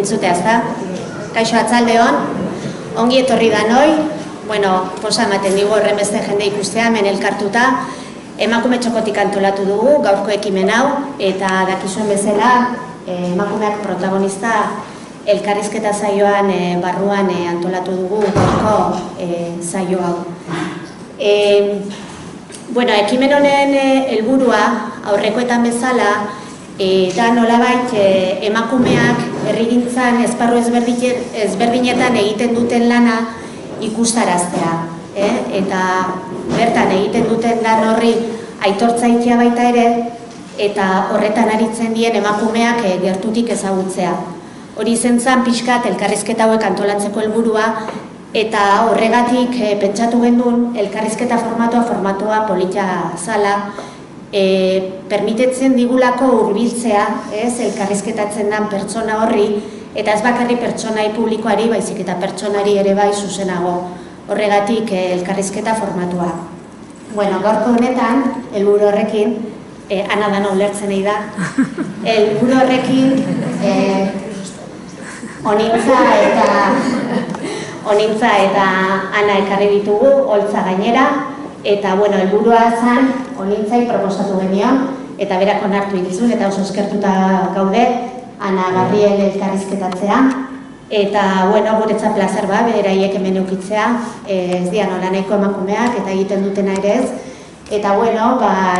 entzutea, ezta? Kaixo atzaldeon, ongi etorri danoi, posa ematen digu horren beste jende ikustea, hemen elkartuta, emakume txokotik antolatu dugu, gaurko ekimen hau, eta dakizuen bezala, emakumeak protagonista elkarrizketa saioan barruan antolatu dugu gaurko saio hau. Ekimen honen helburua aurrekoetan bezala, da nolabait emakumeak herrigintzan esparru ezberdinetan egiten duten lana ikustaraztea. Eta bertan egiten duten lan horri aitortzaitea baita ere, eta horretan aritzen dien emakumeak gertutik ezagutzea. Hori izan zen pixkat elkarrizketa hauek antolatzeko helburua, eta horregatik pentsatu gendun elkarrizketa formatua polita zala, permitetzen digulako hurbiltzea, elkarrizketatzen den pertsona horri, eta ez bakarri pertsonai publikoari, baizik eta pertsonari ere bai zuzenago. Horregatik elkarrizketa formatua. Gaurko honetan, helburu horrekin, Ana dana ulertzen nahi da, helburu horrekin Onintza eta Ana ekarri ditugu, holtza gainera, eta helburua zen Onintzai proposatu genion, eta berak onartu egizun, eta oso eskertuta gaude, Ana Gabriel elkarrizketatzea, eta guretzat plazer beraiek hemen eukitzea, ez dian hola nahiko emakumeak, eta egiten dutena ere ez, eta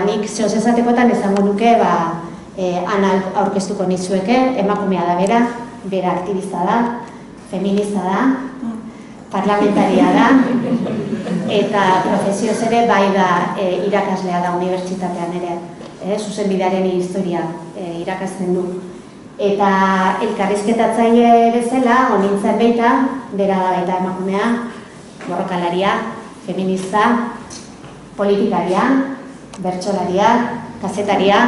nik zehoz ezatekotan izango nuke, Ana aurkeztuko nizueke, emakumea da bera aktivista da, feminista da, parlamentaria da, eta profesioz ere bai da irakaslea da unibertsitatean ere, zuzenbidearen historia irakasten du. Eta elkarrizketatzaile bezala, Onintzen baita, bera da baita emakumea, borrokalaria, feminista, politikaria, bertsolaria, kazetaria,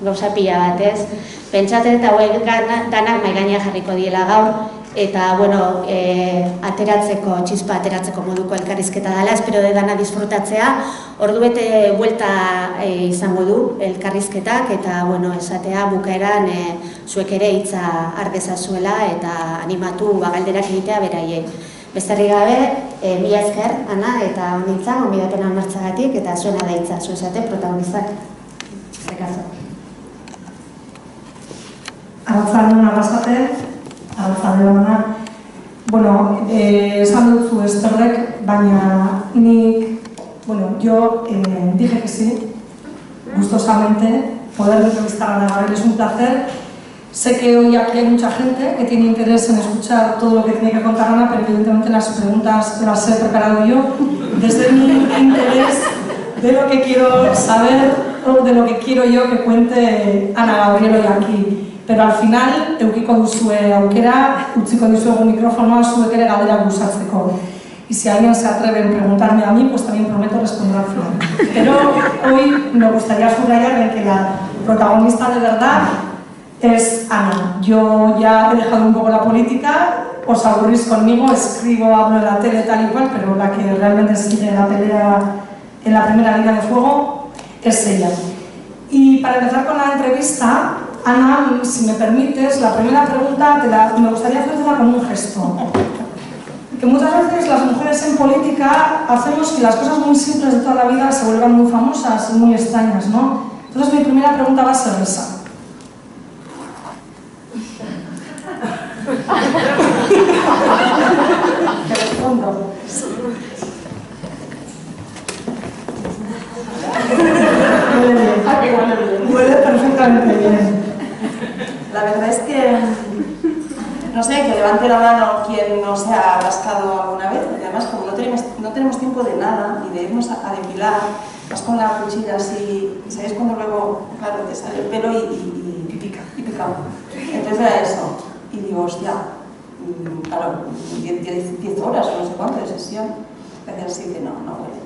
gauza pila batez. Pentsatzen eta hauek danak maigainean jarriko diela gaur, eta txispa ateratzeko moduko elkarrizketa dela, espero de dana disfrutatzea, ordu bete buelta izango du elkarrizketak, eta esatea bukaeran zuek ere hitza ardezazuela eta animatu galderak egitea beraiek. Bestarrik gabe, mila esker, Ana, eta Onintza, gonbidapen onartzagatik, eta zuena da hitza, zu esate protagonistak. Zekazo. Arratzaldeon arrazate, arratzaldeon ona. Esan dutzu Esterrek, baina nik, yo dije que sí, gustosamente, poder entrevistar a Ana Gabriel es un placer. Sé que hoy aquí hay mucha gente que tiene interés en escuchar todo lo que tiene que contar Ana, pero evidentemente las preguntas las he preparado yo desde mi interés de lo que quiero saber o de lo que quiero yo que cuente Ana Gabriel hoy aquí. Pero al final, eukiko duzue aukera, utziko dizuegu mikrofonoa zuek ere galderak luzatzeko. Y si alguien se atreve a preguntarme a mí, pues también prometo responder al final. Pero hoy me gustaría subrayar en que la protagonista de verdad es Ana. Yo ya he dejado un poco la política, os aburrís conmigo, escribo, hablo en la tele tal y cual, pero la que realmente sigue la pelea en la primera línea de fuego es ella. Y para empezar con la entrevista, Ana, si me permites, la primera pregunta me gustaría hacerla con un gesto. Que muchas veces las mujeres en política hacemos que las cosas muy simples de toda la vida se vuelvan muy famosas y muy extrañas, ¿no? Entonces mi primera pregunta va a ser esa. Te respondo. Huele perfectamente bien. La verdad es que, no sé, que levante la mano quien no se ha rascado alguna vez, porque además como no tenemos tiempo de nada, ni de irnos a depilar, vas con la cuchilla así, y sabéis cuando luego, claro, te sale el pelo y pica. Entonces era eso, y digo, hostia, claro, 10 horas o no sé cuánto de sesión, gracias así que no huele.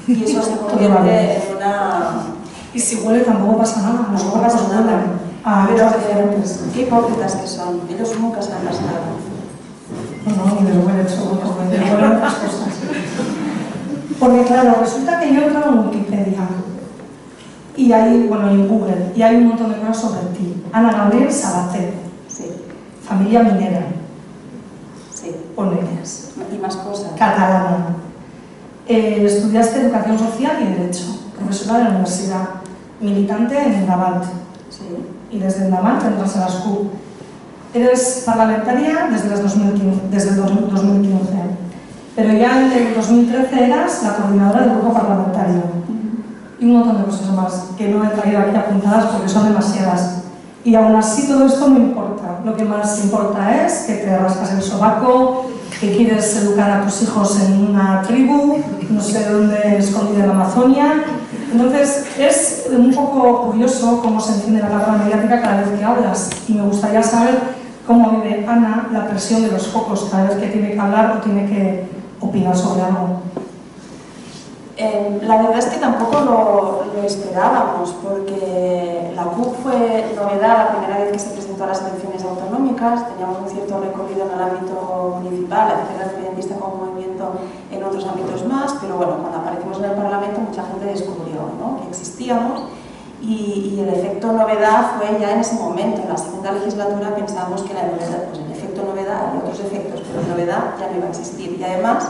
Y eso se convierte en una... Y si huele tampoco pasa nada, no pasa nada. Pero qué hipócritas que son, ellos nunca se han rascado. No, ni les huele eso, les huelen otras cosas. Porque claro, resulta que yo entro en Wikipedia y hay, en Google, y hay un montón de cosas sobre ti. Ana Gabriel Sabater. Sí. familia minera, Sí. poneres, Y más cosas. catalana. Estudiaste Educación Social y Derecho, profesora de la universidad, militante en Endavant, Sí. y desde Endavant entras a las CUP. Eres parlamentaria desde el 2015, pero ya en el 2013 eras la coordinadora del grupo parlamentario. Y un montón de cosas más que no he traído aquí apuntadas porque son demasiadas. Y aún así todo esto no importa. Lo que más importa es que te rascas el sobaco, que quieres educar a tus hijos en una tribu, no sé dónde, escondida en la Amazonia. Entonces es un poco curioso cómo se enciende la cámara mediática cada vez que hablas. Y me gustaría saber cómo vive Ana la presión de los focos cada vez que tiene que hablar o tiene que opinar sobre algo. La verdad es que tampoco lo esperábamos, porque la CUP fue novedad la primera vez que se presentó a las elecciones autonómicas. Teníamos un cierto recorrido en el ámbito municipal, la izquierda independentista como movimiento en otros ámbitos más, pero bueno, cuando aparecimos en el Parlamento mucha gente descubrió, ¿no?, que existíamos, y el efecto novedad fue ya en ese momento. En la segunda legislatura pensábamos que la novedad, pues el efecto novedad había otros efectos, pero la novedad ya no iba a existir. Y además,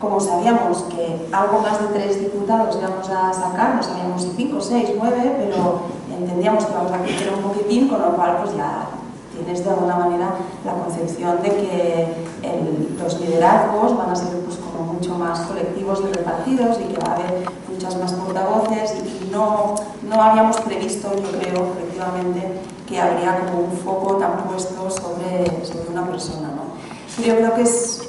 como sabíamos que algo más de 3 diputados íbamos a sacar, no sabíamos si 5, 6, 9, pero entendíamos que íbamos a crecer un poquitín, con lo cual pues ya tienes de alguna manera la concepción de que los liderazgos van a ser pues como mucho más colectivos y repartidos y que va a haber muchas más portavoces, y no habíamos previsto, yo creo, efectivamente, que habría como un foco tan puesto sobre una persona, ¿no? Yo creo que es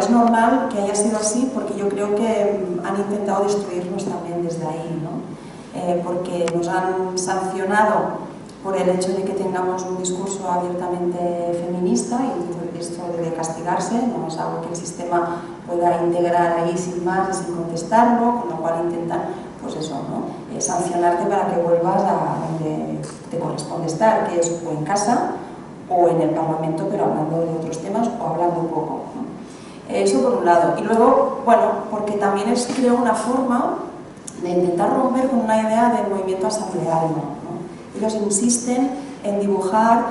normal que haya sido así, porque yo creo que han intentado destruirnos también desde ahí, ¿no? Porque nos han sancionado por el hecho de que tengamos un discurso abiertamente feminista, y esto debe castigarse, no es algo que el sistema pueda integrar ahí sin más y sin contestarlo, con lo cual intentan, pues eso, ¿no?, sancionarte para que vuelvas a donde te corresponde estar, que es o en casa o en el Parlamento, pero hablando de otros temas o hablando poco, ¿no? Eso por un lado. Y luego, bueno, porque también es, creo, una forma de intentar romper con una idea del movimiento asambleario, ¿no? Ellos insisten en dibujar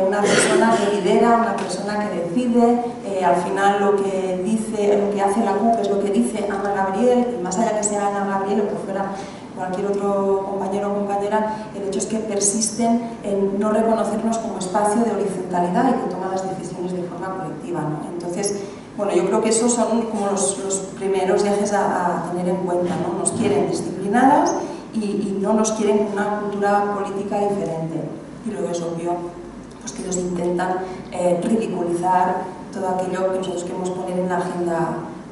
una persona que lidera, una persona que decide, al final lo que hace la CUP es lo que dice Ana Gabriel, y más allá que sea Ana Gabriel o que fuera cualquier otro compañero o compañera, el hecho es que persisten en no reconocernos como espacio de horizontalidad y que toman las decisiones de forma colectiva, ¿no? Entonces, bueno, yo creo que esos son como los primeros ejes a tener en cuenta, ¿no? Nos quieren disciplinadas y no nos quieren con una cultura política diferente. Y luego es obvio pues, que ellos intentan ridiculizar todo aquello que nosotros queremos poner en la agenda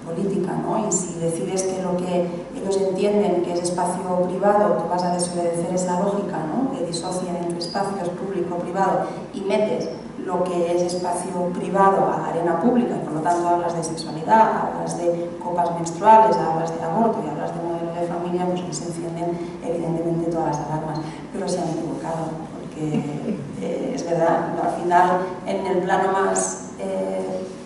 política, ¿no? Y si decides que lo que ellos entienden que es espacio privado, tú vas a desobedecer esa lógica, ¿no?, que disocia entre espacios público-privado y metes lo que es espacio privado a la arena pública, y por lo tanto hablas de sexualidad, hablas de copas menstruales, hablas de aborto y hablas de modelo de familia, pues que se encienden evidentemente todas las alarmas. Pero se han equivocado, porque es verdad, al final en el plano más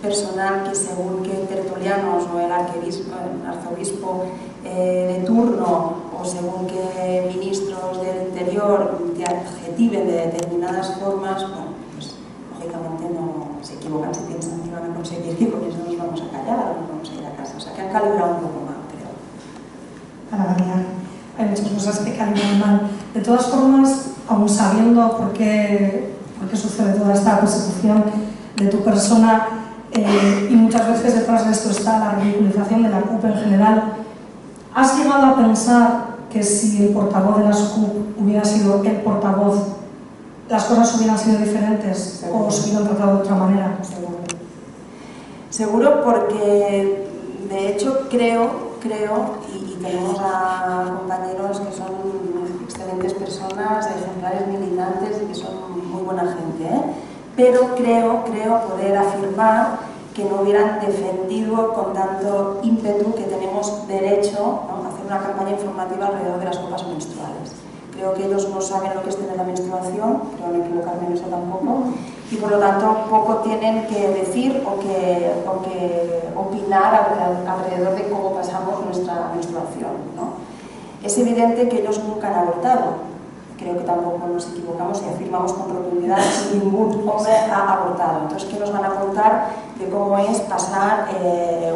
personal, que según qué tertulianos o el arzobispo de turno o según qué ministros del interior te adjetiven de determinadas formas, bueno, pues lógicamente no se equivocan si piensan que van a conseguir que con eso nos vamos a callar o nos vamos a ir a casa. O sea que han calibrado un poco mal, creo. Para variar, hay muchas cosas que calibran mal. De todas formas, aún sabiendo por qué sucede toda esta persecución de tu persona, y muchas veces detrás de esto está la ridiculización de la CUP en general, ¿has llegado a pensar que si el portavoz de las CUP hubiera sido el portavoz, las cosas hubieran sido diferentes? ¿Seguro? ¿O se hubieran tratado de otra manera? Seguro. Seguro, porque de hecho creo y tenemos a compañeros que son excelentes personas, ejemplares militantes y que son muy buena gente, ¿eh? Pero creo poder afirmar que no hubieran defendido con tanto ímpetu que tenemos derecho, ¿no?, a hacer una campaña informativa alrededor de las copas menstruales. Creo que ellos no saben lo que es tener la menstruación, creo no equivocarme en eso tampoco, y por lo tanto poco tienen que decir o que opinar alrededor de cómo pasamos nuestra menstruación, ¿no? Es evidente que ellos nunca han abortado, que creo que tampoco nos equivocamos y afirmamos con rotundidad que ningún hombre ha abortado. Entonces, ¿qué nos van a contar de cómo es pasar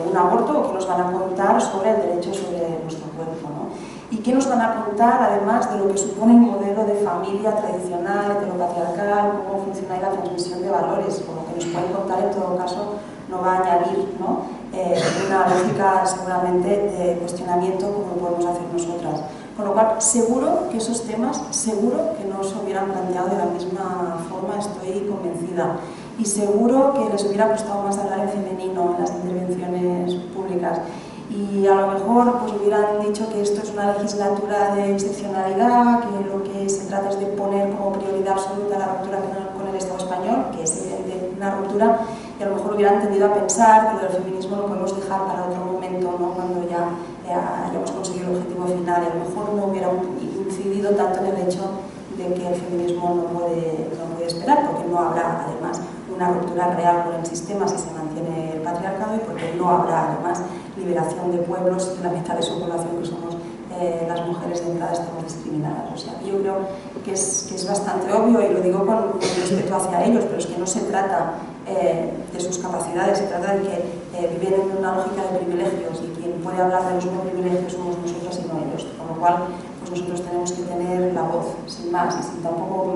un aborto o qué nos van a contar sobre el derecho sobre nuestro cuerpo, ¿no? ¿Y qué nos van a contar, además, de lo que supone el modelo de familia tradicional, heteropatriarcal, cómo funciona ahí la transmisión de valores? Por lo que nos pueden contar, en todo caso, no va a añadir, ¿no?, una lógica, seguramente, de cuestionamiento como lo podemos hacer nosotras. Con lo cual, seguro que esos temas, seguro que no se hubieran planteado de la misma forma, estoy convencida. Y seguro que les hubiera costado más hablar en femenino en las intervenciones públicas. Y a lo mejor pues hubieran dicho que esto es una legislatura de excepcionalidad, que lo que se trata es de poner como prioridad absoluta la ruptura con el Estado español, que es evidente una ruptura, y a lo mejor hubieran tendido a pensar que lo del feminismo lo podemos dejar para otro momento, ¿no?, cuando ya hayamos conseguido el objetivo final, y a lo mejor no hubiera incidido tanto en el hecho de que el feminismo no puede esperar, porque no habrá además una ruptura real con el sistema si se mantiene el patriarcado, y porque no habrá además liberación de pueblos y la mitad de su población, que somos las mujeres, de entrada estamos discriminadas. O sea, yo creo que es bastante obvio, y lo digo con respeto hacia ellos, pero es que no se trata de sus capacidades, se trata de que viven en una lógica de privilegios, y quien puede hablar de los no privilegios somos nosotros y no ellos, con lo cual pues nosotros tenemos que tener la voz, sin más, y sin tampoco,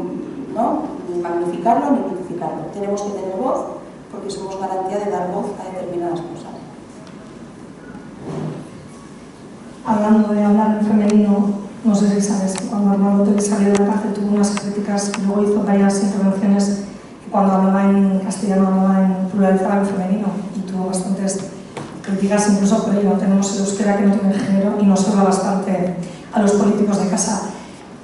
¿no?, ni magnificarlo ni mitificarlo. Tenemos que tener voz porque somos garantía de dar voz a determinadas cosas. Hablando de hablar en femenino, no sé si sabes que cuando Arnaldo Otegi salió de la cárcel tuvo unas críticas y luego hizo varias intervenciones, y cuando hablaba en castellano hablaba en pluralizaba en femenino, y tuvo bastantes críticas incluso por ello. Tenemos el euskera que no tiene género y nos habla bastante a los políticos de casa.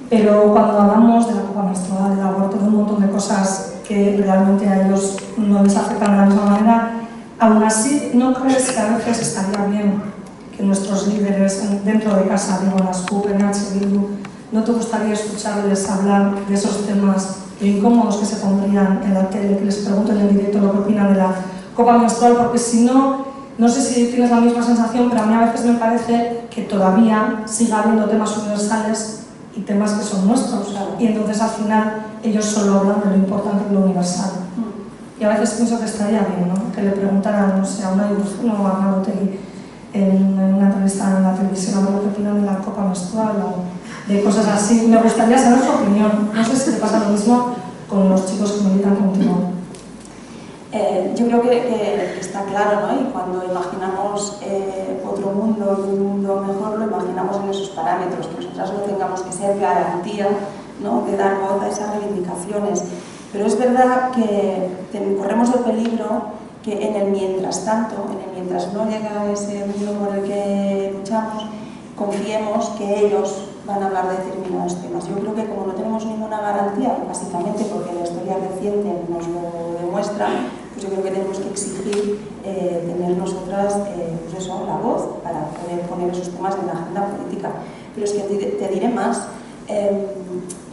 Pero cuando hablamos de la copa menstrual, del aborto, de un montón de cosas que realmente a ellos no les afectan de la misma manera, aún así, ¿no crees que a veces estaría bien que nuestros líderes dentro de casa, digo, las CUP, NH Bildu, no te gustaría escucharles hablar de esos temas, de incómodos que se pondrían en la tele, que les pregunten en directo lo que opinan de la copa menstrual? Porque si no, no sé si tienes la misma sensación, pero a mí a veces me parece que todavía sigue habiendo temas universales y temas que son nuestros, y entonces al final ellos solo hablan de lo importante y lo universal. Y a veces pienso que estaría bien, ¿no?, que le preguntaran, no sé, a una Iburzuna o a Arnaldo Otegi en una entrevista en la televisión a ver qué opinan de la copa menstrual o de cosas así. Me gustaría saber su opinión. No sé si te pasa lo mismo con los chicos que militan contigo. Yo creo que está claro, ¿no? Y cuando imaginamos otro mundo y un mundo mejor, lo imaginamos en esos parámetros, que nosotras no tengamos que ser garantía, ¿no?, de dar voz a esas reivindicaciones. Pero es verdad que corremos el peligro que en el mientras tanto, mientras no llega ese mundo por el que luchamos, confiemos que ellos van a hablar de determinados temas. Yo creo que como no tenemos ninguna garantía, básicamente porque la historia reciente nos lo demuestra, pues yo creo que tenemos que exigir tener nosotras pues eso, la voz para poder poner esos temas en la agenda política. Pero es que te diré más.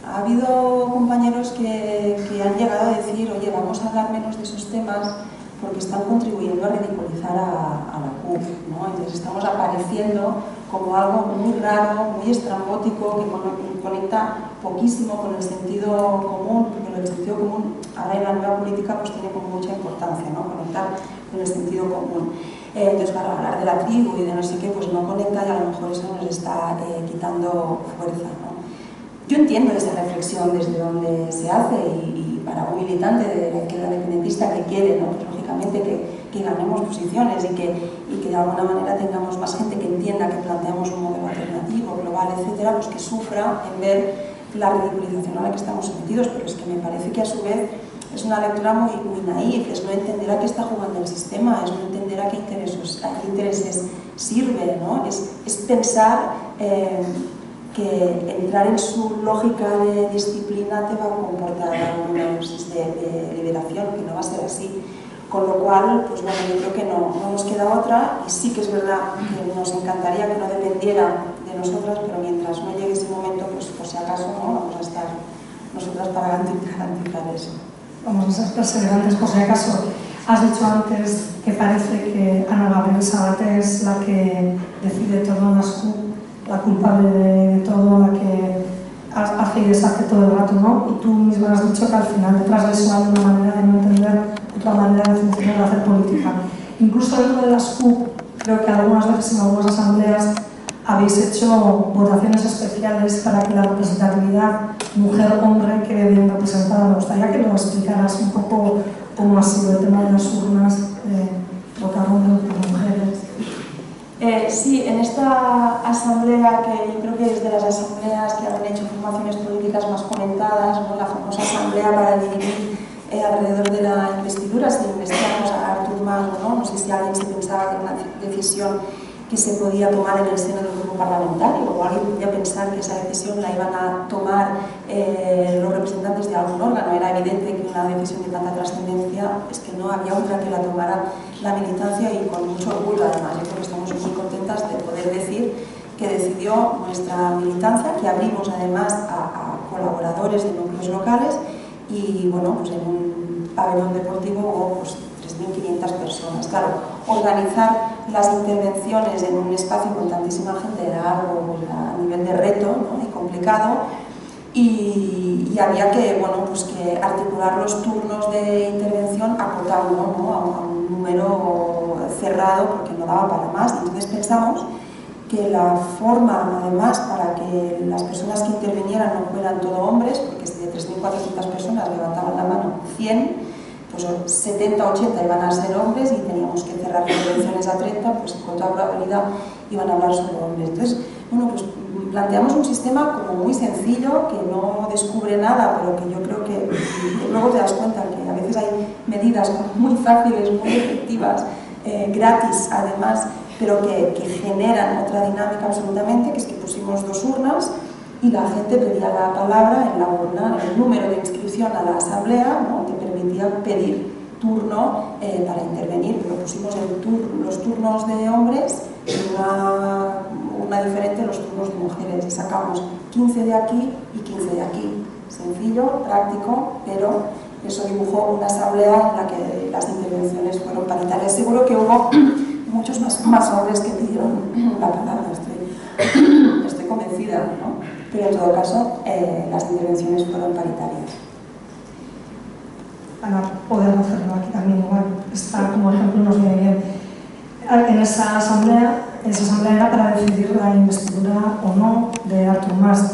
Ha habido compañeros que han llegado a decir, oye, vamos a hablar menos de esos temas porque están contribuyendo a ridiculizar a la CUP, ¿no? Entonces estamos apareciendo como algo muy raro, muy estrambótico, que conecta poquísimo con el sentido común, porque el sentido común ahora en la nueva política pues tiene como mucha importancia, ¿no?, conectar con el sentido común. Entonces, para hablar de la tribu y de no sé qué, pues no conecta, y a lo mejor eso nos está quitando fuerza, ¿no? Yo entiendo esa reflexión desde donde se hace, y para un militante de la izquierda independentista que quiere, ¿no?, pues lógicamente que ganemos posiciones y que de alguna manera tengamos más gente que entienda que planteamos un modelo alternativo, global, etcétera, pues que sufra en ver la ridiculización a la que estamos sometidos. Pero es que me parece que a su vez es una lectura muy naif, es no entender a qué está jugando el sistema, es no entender a qué intereses sirve, ¿no? Es pensar que entrar en su lógica de disciplina te va a comportar una dosis de liberación, que no va a ser así. Con lo cual, pues bueno, yo creo que no nos queda otra, y sí que es verdad que nos encantaría que no dependiera de nosotras, pero mientras no llegue ese momento, pues por si acaso no vamos a estar nosotras para garantizar eso. Vamos a ser perseverantes por si acaso. Has dicho antes que parece que Ana Gabriel Sabaté es la que decide todo en las CUP, la culpable de todo, la que hace y deshace todo el rato, ¿no? Y tú misma has dicho que al final detrás de eso hay una manera de no entender, otra manera de funcionar, de hacer política. Incluso dentro de las CUP, creo que algunas veces en algunas asambleas habéis hecho votaciones especiales para que la representatividad mujer-hombre quede bien representada. Me gustaría que nos explicaras un poco cómo ha sido el tema de las urnas, votar hombres por mujeres. Sí, en esta asamblea, que yo creo que es de las asambleas que han hecho formaciones políticas más comentadas, ¿no? La famosa asamblea para dirimir alrededor de la investidura, si investigamos a Artur Mas, ¿no? No sé si alguien se pensaba que era una decisión que se podía tomar en el seno del grupo parlamentario, o alguien podía pensar que esa decisión la iban a tomar los representantes de algún órgano. Era evidente que una decisión de tanta trascendencia es que no había otra que la tomara la militancia, y con mucho orgullo además. Yo creo que estamos muy contentas de poder decir que decidió nuestra militancia, que abrimos además a colaboradores de núcleos locales, y bueno, pues en un pabellón deportivo hubo pues 3.500 personas. Claro, organizar las intervenciones en un espacio con tantísima gente era algo a nivel de reto, ¿no? Y complicado, y había que, bueno, pues que articular los turnos de intervención acotando, ¿no? a un número cerrado, porque no daba para más. Entonces pensamos que la forma, además, para que las personas que intervinieran no fueran todo hombres, porque si de 3.400 personas levantaban la mano 100, pues 70, 80 iban a ser hombres, y teníamos que cerrar intervenciones a 30, pues con toda probabilidad iban a hablar solo hombres. Entonces, bueno, pues planteamos un sistema como muy sencillo, que no descubre nada, pero que yo creo que luego te das cuenta que a veces hay medidas muy fáciles, muy efectivas, gratis además, pero que generan otra dinámica absolutamente, que es que pusimos 2 urnas y la gente pedía la palabra en la urna. El número de inscripción a la asamblea, ¿no?, te permitía pedir turno para intervenir, pero pusimos los turnos de hombres y una diferente los turnos de mujeres, y sacamos 15 de aquí y 15 de aquí. Sencillo, práctico, pero eso dibujó una asamblea en la que las intervenciones fueron paritarias. Seguro que hubo muchos más hombres que pidieron la palabra, estoy convencida, ¿no? Pero en todo caso las intervenciones fueron paritarias. Para poder hacerlo aquí también igual, está como ejemplo nos viene bien. En esa asamblea era para decidir la investidura o no de Artur Mas,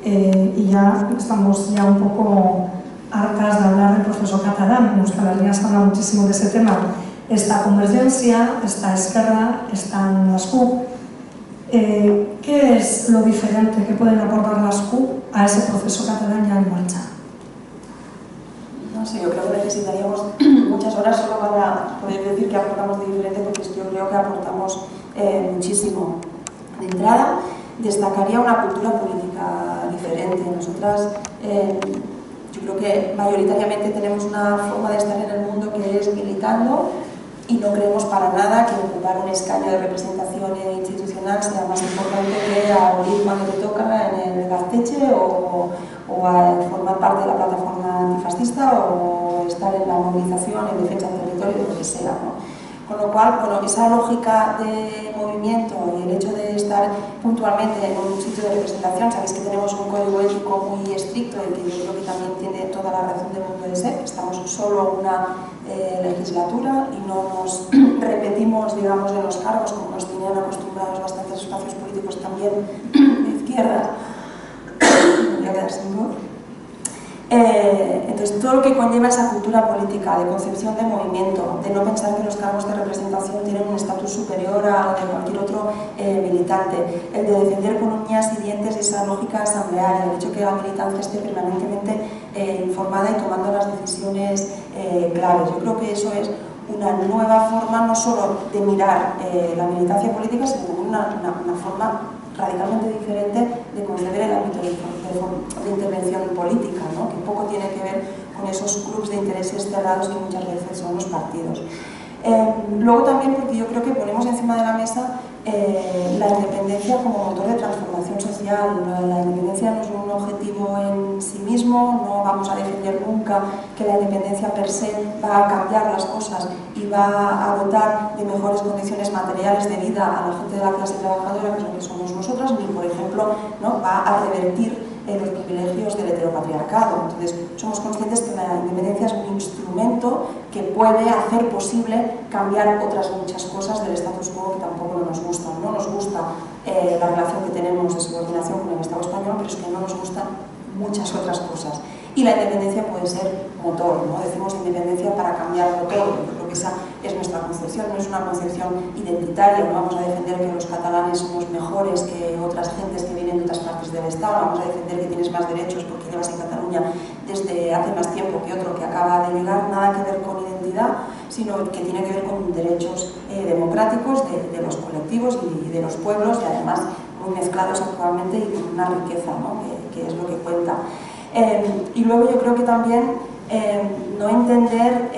y ya estamos ya un poco hartas de hablar del proceso catalán. En Euskal Herria se habla muchísimo de ese tema. Está Convergencia, está Esquerra, están las CUP. ¿Qué es lo diferente que pueden aportar las CUP a ese proceso catalán ya en marcha? No sé, yo creo que necesitaríamos muchas horas solo para poder decir que aportamos de diferente, porque yo creo que aportamos muchísimo. De entrada, destacaría una cultura política diferente. Nosotras, yo creo que mayoritariamente tenemos una forma de estar en el mundo que es militando, y no creemos para nada que ocupar un escaño de representación institucional sea más importante que abolir cuando te toca en el Gazteche, o a formar parte de la plataforma antifascista, o estar en la movilización en defensa del territorio, de lo que sea, ¿no? Con lo cual, bueno, esa lógica de movimiento y el hecho de estar puntualmente en un sitio de representación, sabéis que tenemos un código ético muy estricto, y que yo creo que también tiene toda la razón del mundo de ser. Estamos solo una legislatura y no nos repetimos, digamos, en los cargos como nos tenían acostumbrados bastantes espacios políticos también de izquierda. Me voy a quedar sin voz. Entonces, todo lo que conlleva esa cultura política, de concepción de movimiento, de no pensar que los cargos de representación tienen un estatus superior al de cualquier otro militante, el de defender con uñas y dientes esa lógica asamblearia, el hecho que la militancia esté permanentemente informada y tomando las decisiones claves. Yo creo que eso es una nueva forma no solo de mirar la militancia política, sino también una forma radicalmente diferente de concebir el ámbito de intervención política, ¿no? Que poco tiene que ver con esos clubes de intereses cerrados que muchas veces son los partidos. Luego también, porque yo creo que ponemos encima de la mesa la independencia como motor de transformación social. La independencia no es un objetivo en sí mismo, no vamos a defender nunca que la independencia per se va a cambiar las cosas y va a dotar de mejores condiciones materiales de vida a la gente de la clase trabajadora, que es lo que somos nosotras, ni, por ejemplo, ¿no?, va a revertir los privilegios del heteropatriarcado. Entonces, somos conscientes que la independencia es un instrumento que puede hacer posible cambiar otras muchas cosas del status quo que tampoco nos gustan. No nos gusta la relación que tenemos de subordinación con el Estado español, pero es que no nos gustan muchas otras cosas. Y la independencia puede ser motor, ¿no? Decimos independencia para cambiarlo todo. Yo creo que esa es nuestra concepción, no es una concepción identitaria. No vamos a defender que los catalanes somos mejores que otras gentes que vienen de otras partes del Estado, no vamos a defender que tienes más derechos porque llevas en Cataluña desde hace más tiempo que otro que acaba de llegar, nada que ver con identidad, sino que tiene que ver con derechos democráticos de los colectivos y de los pueblos, y además muy mezclados actualmente y con una riqueza, ¿no? que es lo que cuenta. Y luego yo creo que también no entender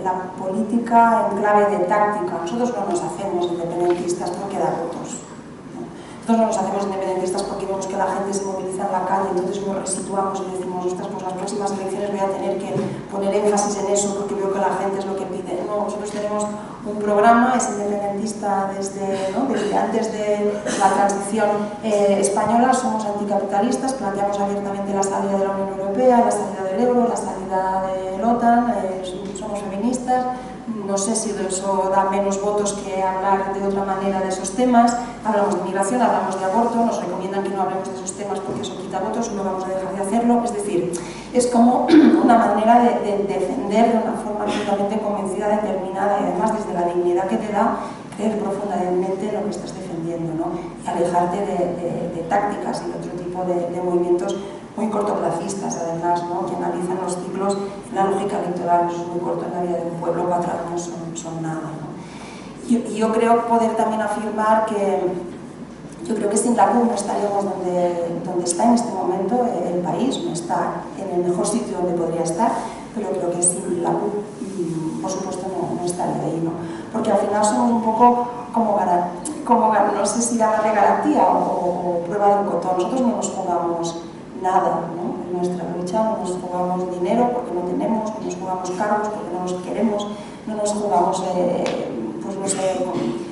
la política en clave de táctica. Nosotros no nos hacemos independentistas porque da votos. Nosotros no nos hacemos independentistas porque vemos que la gente se moviliza en la calle, entonces nos resituamos y decimos, ostras, pues las próximas elecciones voy a tener que poner énfasis en eso porque veo que la gente es lo que pide. No, nosotros tenemos un programa, es independentista desde antes de la transición española, somos anticapitalistas, planteamos abiertamente la salida de la Unión Europea, la salida del euro, la salida de la OTAN, somos feministas. No sé si eso da menos votos que hablar de otra manera de esos temas. Hablamos de migración, hablamos de aborto, nos recomiendan que no hablemos de esos temas porque eso quita votos, no vamos a dejar de hacerlo. Es decir, es como una manera de defender de una forma absolutamente convencida, determinada y además desde la dignidad que te da creer profundamente en lo que estás defendiendo, ¿no? Y alejarte de tácticas y de otro tipo de movimientos muy cortoplacistas, además, ¿no? Que analizan los ciclos en la lógica electoral. Eso es muy corto en la vida de un pueblo, 4 años son nada, ¿no? Y yo creo poder también afirmar que yo creo que sin la CUP no estaríamos donde está en este momento el país, no está en el mejor sitio donde podría estar, pero creo que sin la CUP, por supuesto, no estaría ahí, ¿no? Porque al final somos un poco como no sé si llamarle garantía o prueba del cotón. Nosotros no nos jugamos nada, ¿no? En nuestra lucha no nos jugamos dinero porque no tenemos, no nos jugamos cargos porque no nos queremos, no nos jugamos pues no sé,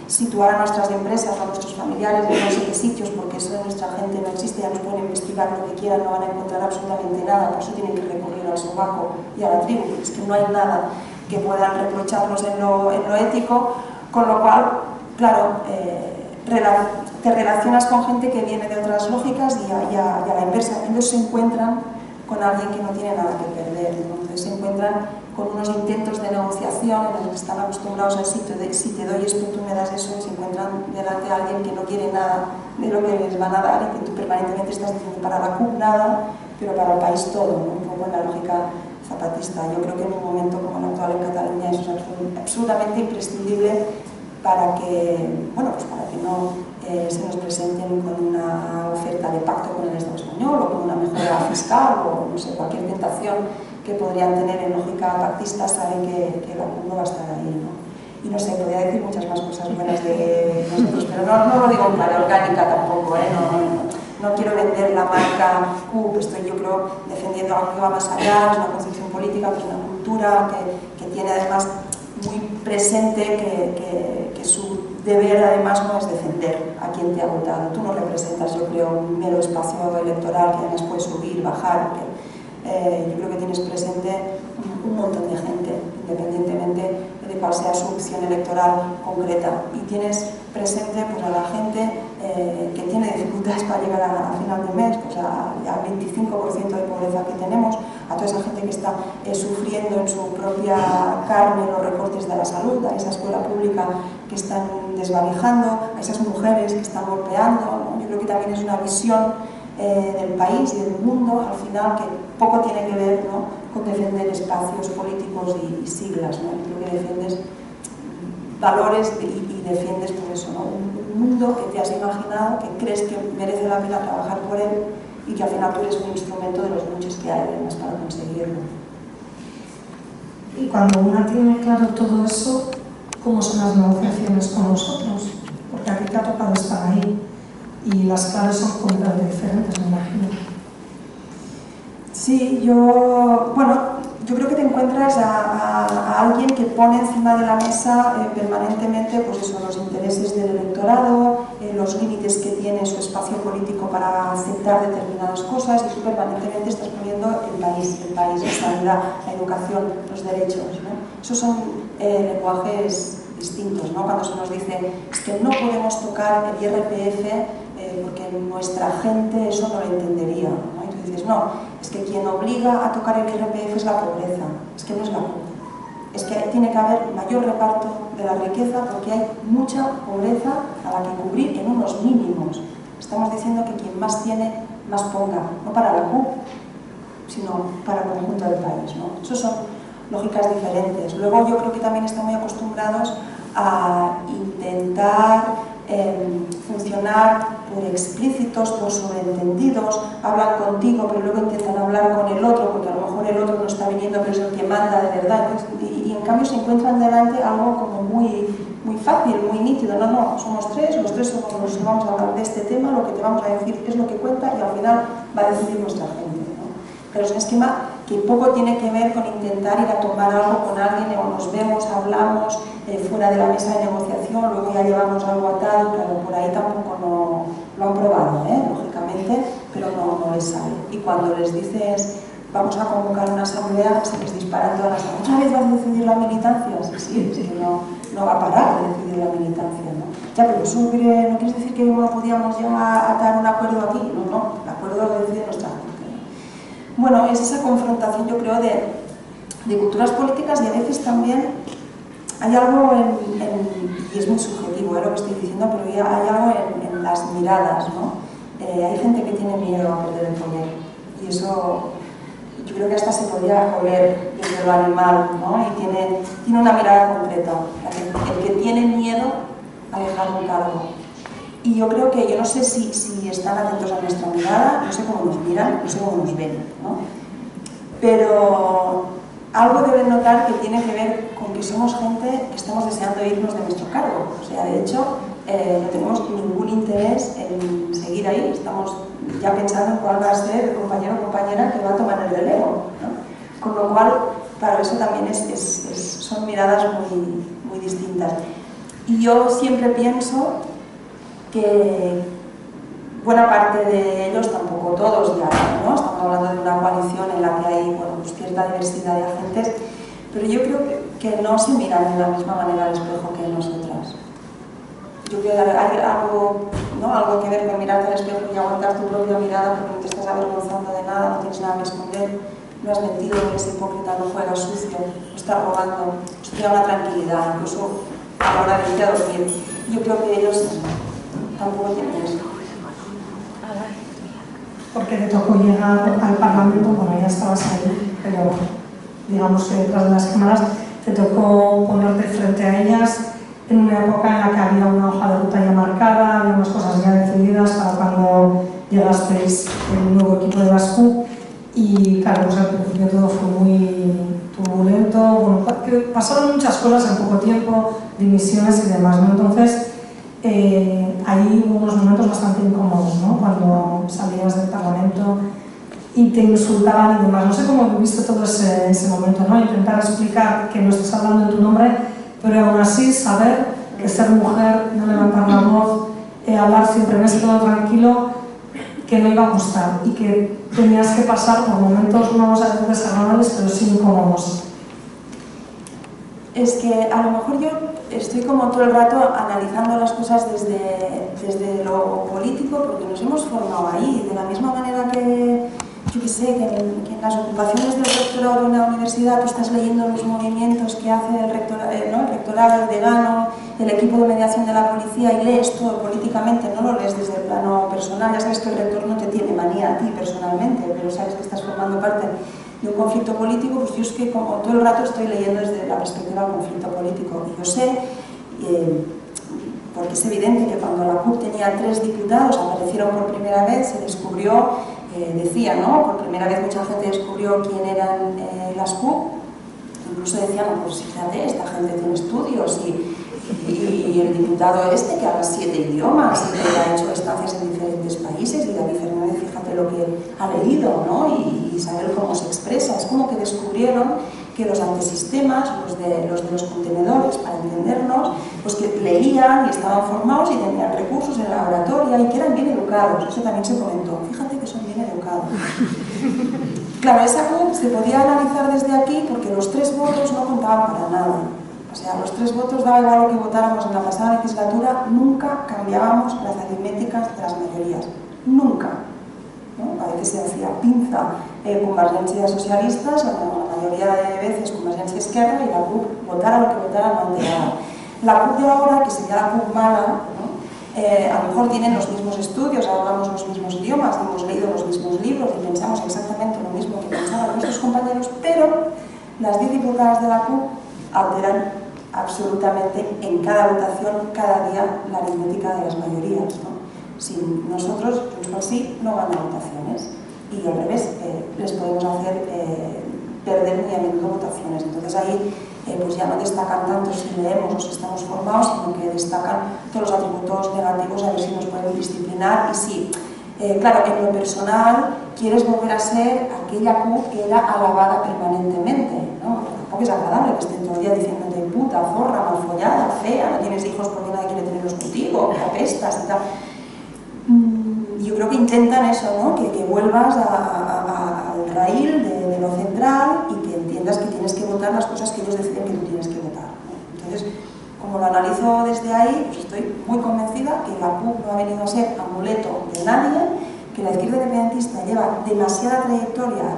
situar a nuestras empresas, a nuestros familiares en no sé qué sitios, porque eso de nuestra gente no existe, ya nos pueden investigar lo que quieran, no van a encontrar absolutamente nada, por eso tienen que recurrir al sobaco y a la tribu, porque es que no hay nada que puedan reprocharnos en lo ético, con lo cual, claro, te relacionas con gente que viene de otras lógicas y a la inversa. Ellos se encuentran con alguien que no tiene nada que perder, entonces se encuentran con unos intentos de negociación en los que están acostumbrados al sitio de si te doy esto, tú me das eso, y se encuentran delante de alguien que no quiere nada de lo que les van a dar y que tú permanentemente estás diciendo para la CUP nada, pero para el país todo, ¿no? Un poco en la lógica zapatista. Yo creo que en un momento como el actual en Cataluña eso es absolutamente imprescindible para que, bueno, pues para que no se nos presenten con una oferta de pacto con el Estado español o con una mejora fiscal o no sé, cualquier tentación que podrían tener en lógica pactista, saben que la CUP no va a estar ahí, ¿no? Y no sé, podría decir muchas más cosas buenas de nosotros, pero no lo digo en clave orgánica tampoco, ¿eh? No quiero vender la marca CUP, estoy yo creo defendiendo algo que va más allá, es una concepción política, que es una cultura que tiene además muy presente que su deber además no es defender a quien te ha votado. Tú no representas, yo creo, un mero espacio electoral que además puede subir, bajar. Yo creo que tienes presente un montón de gente, independientemente de cuál sea su opción electoral concreta. Y tienes presente pues, a la gente que tiene dificultades para llegar a final de mes, pues al 25% de pobreza que tenemos, a toda esa gente que está sufriendo en su propia carne los recortes de la salud, a esa escuela pública que están desvalijando, a esas mujeres que están golpeando, ¿no? Yo creo que también es una visión del país y del mundo, al final, que poco tiene que ver, ¿no? Con defender espacios políticos y siglas, ¿no? Creo que defiendes valores y defiendes por eso, ¿no? Un mundo que te has imaginado, que crees que merece la pena trabajar por él y que al final tú eres un instrumento de los muchos que hay además para conseguirlo. Y cuando una tiene claro todo eso, ¿cómo son las negociaciones con nosotros? Porque aquí te ha tocado estar ahí y las claves son completamente diferentes, me imagino. Sí, yo yo creo que te encuentras a alguien que pone encima de la mesa permanentemente pues eso, los intereses del electorado, los límites que tiene su espacio político para aceptar determinadas cosas, y tú permanentemente estás poniendo el país, la sanidad, la educación, los derechos, ¿no? Esos son lenguajes distintos, ¿no? Cuando se nos dice es que no podemos tocar el IRPF porque nuestra gente eso no lo entendería, ¿no? Y tú dices, no, es que quien obliga a tocar el IRPF es la pobreza, es que no es la culpa. Es que tiene que haber mayor reparto de la riqueza porque hay mucha pobreza a la que cubrir en unos mínimos. Estamos diciendo que quien más tiene, más ponga, no para la CUP, sino para el conjunto del país, ¿no? Eso son lógicas diferentes. Luego yo creo que también están muy acostumbrados a intentar funcionar por explícitos, por sobreentendidos, hablan contigo pero luego intentan hablar con el otro porque a lo mejor el otro no está viniendo pero es el que manda de verdad. Entonces, y en cambio se encuentran delante algo como muy fácil, muy nítido. No, somos tres, los tres somos los que vamos a hablar de este tema, lo que te vamos a decir es lo que cuenta y al final va a decidir nuestra gente, ¿no? Pero es un esquema que poco tiene que ver con intentar ir a tomar algo con alguien o nos vemos, hablamos fuera de la mesa de negociación, luego ya llevamos algo atado, claro, por ahí tampoco no, lo han probado, lógicamente, pero no les sale. Y cuando les dices, vamos a convocar una asamblea, se les disparan todas las cosas. ¿Otra vez vas a decidir la militancia? Sí, es que no va a parar de decidir la militancia, ¿no? Ya, pero eso no quiere decir que no podíamos ya atar un acuerdo aquí. No, el acuerdo lo decide nuestra gente. Bueno, es esa confrontación, yo creo, de culturas políticas, y a veces también hay algo y es muy subjetivo lo que estoy diciendo, pero hay algo en las miradas, ¿no? Hay gente que tiene miedo a perder el poder, y eso yo creo que hasta se podría oler desde lo animal, ¿no? Y tiene una mirada concreta, el que tiene miedo a dejar un cargo. Y yo creo que, yo no sé si están atentos a nuestra mirada, no sé cómo nos miran, no sé cómo nos ven, ¿no? Pero algo deben notar que tiene que ver con que somos gente que estamos deseando irnos de nuestro cargo. O sea, de hecho, no tenemos ningún interés en seguir ahí, estamos ya pensando en cuál va a ser el compañero o compañera que va a tomar el relevo, ¿no? Con lo cual, claro, eso también son miradas muy distintas. Y yo siempre pienso que buena parte de ellos, tampoco todos ya, ¿no? Estamos hablando de una coalición en la que hay, bueno, pues cierta diversidad de agentes, pero yo creo que no se miran de la misma manera al espejo que nosotras. Yo creo que hay algo que ver con mirarte al espejo y aguantar tu propia mirada porque no te estás avergonzando de nada, no tienes nada que esconder, no has mentido, no eres hipócrita, no juegas sucio, no estás robando, os crea una tranquilidad, incluso a la hora de irte a dormir. Yo creo que ellos tampoco tienen eso. Porque te tocó llegar al Parlamento, bueno, ya estabas ahí, pero digamos que detrás de las cámaras te tocó ponerte frente a ellas en una época en la que había una hoja de ruta ya marcada, había unas cosas ya decididas para cuando llegasteis el nuevo equipo de Bascu, y claro, pues al principio todo fue muy turbulento, bueno, pasaron muchas cosas en poco tiempo, dimisiones y demás, ¿no? Entonces, ahí hubo unos momentos bastante incómodos, ¿no? Cuando salías del Parlamento y te insultaban y demás. No sé cómo viviste todo ese momento, ¿no? Intentar explicar que no estás hablando en tu nombre, pero aún así saber que ser mujer, no levantar la voz, hablar siempre en ese tono tranquilo, que no iba a gustar y que tenías que pasar por momentos, no vamos a decir desagradables, pero sí incómodos. Es que a lo mejor yo estoy como todo el rato analizando las cosas desde lo político, porque nos hemos formado ahí, de la misma manera que, yo qué sé, que en las ocupaciones del rectorado de una universidad tú estás leyendo los movimientos que hace el rectorado, el decano, el equipo de mediación de la policía, y lees todo políticamente, no lo lees desde el plano personal. Ya sabes que el rector no te tiene manía a ti personalmente, pero sabes que estás formando parte de un conflicto político. Pues yo es que como todo el rato estoy leyendo desde la perspectiva del conflicto político, y yo sé, porque es evidente que cuando la CUP tenía 3 diputados, aparecieron por primera vez, se descubrió, decía, ¿no? Por primera vez mucha gente descubrió quién eran las CUP, incluso decían, pues fíjate, esta gente tiene estudios, y el diputado este que habla 7 idiomas y que ha hecho estancias en diferentes países, y David Fernández, fíjate lo que ha leído, ¿no? Y saber cómo se expresa. Es como que descubrieron descubrieron que los antisistemas, los de los contenedores, para entendernos, pues que leían y estaban formados y tenían recursos en la oratoria y que eran bien educados. Eso también se comentó. Fíjate que son bien educados. Claro, esa CUP se podía analizar desde aquí porque los 3 votos no contaban para nada. O sea, los 3 votos, daba igual lo que votáramos en la pasada legislatura, nunca cambiábamos las aritméticas de las mayorías. Nunca. ¿No? A veces se hacía pinza Convergència socialistas, la mayoría de veces Convergència Esquerra, y la CUP, votara lo que votara, no alteraba. La CUP de ahora, que sería la CUP mala, ¿no? A lo mejor tienen los mismos estudios, hablamos los mismos idiomas, hemos leído los mismos libros y pensamos exactamente lo mismo que pensaban nuestros compañeros, pero las 10 diputadas de la CUP alteran absolutamente en cada votación, cada día, la aritmética de las mayorías, ¿no? Si nosotros, pues sí, no gana votaciones y al revés, les podemos hacer perder muy a menudo votaciones. Entonces ahí pues ya no destacan tanto si leemos o si estamos formados, sino que destacan todos los atributos negativos, a ver si nos pueden disciplinar y si, claro, en lo personal quieres volver a ser aquella CUP que era alabada permanentemente, ¿no? Tampoco es agradable que estén todo el día diciéndote puta, zorra, malfollada, fea, no tienes hijos porque nadie quiere tenerlos contigo, que apestas y tal. Yo creo que intentan eso, ¿no? Que vuelvas al raíl de lo central y que entiendas que tienes que votar las cosas que ellos deciden que tú tienes que votar, ¿no? Entonces, como lo analizo desde ahí, pues estoy muy convencida que la CUP no ha venido a ser amuleto de nadie, que la izquierda independentista lleva demasiada trayectoria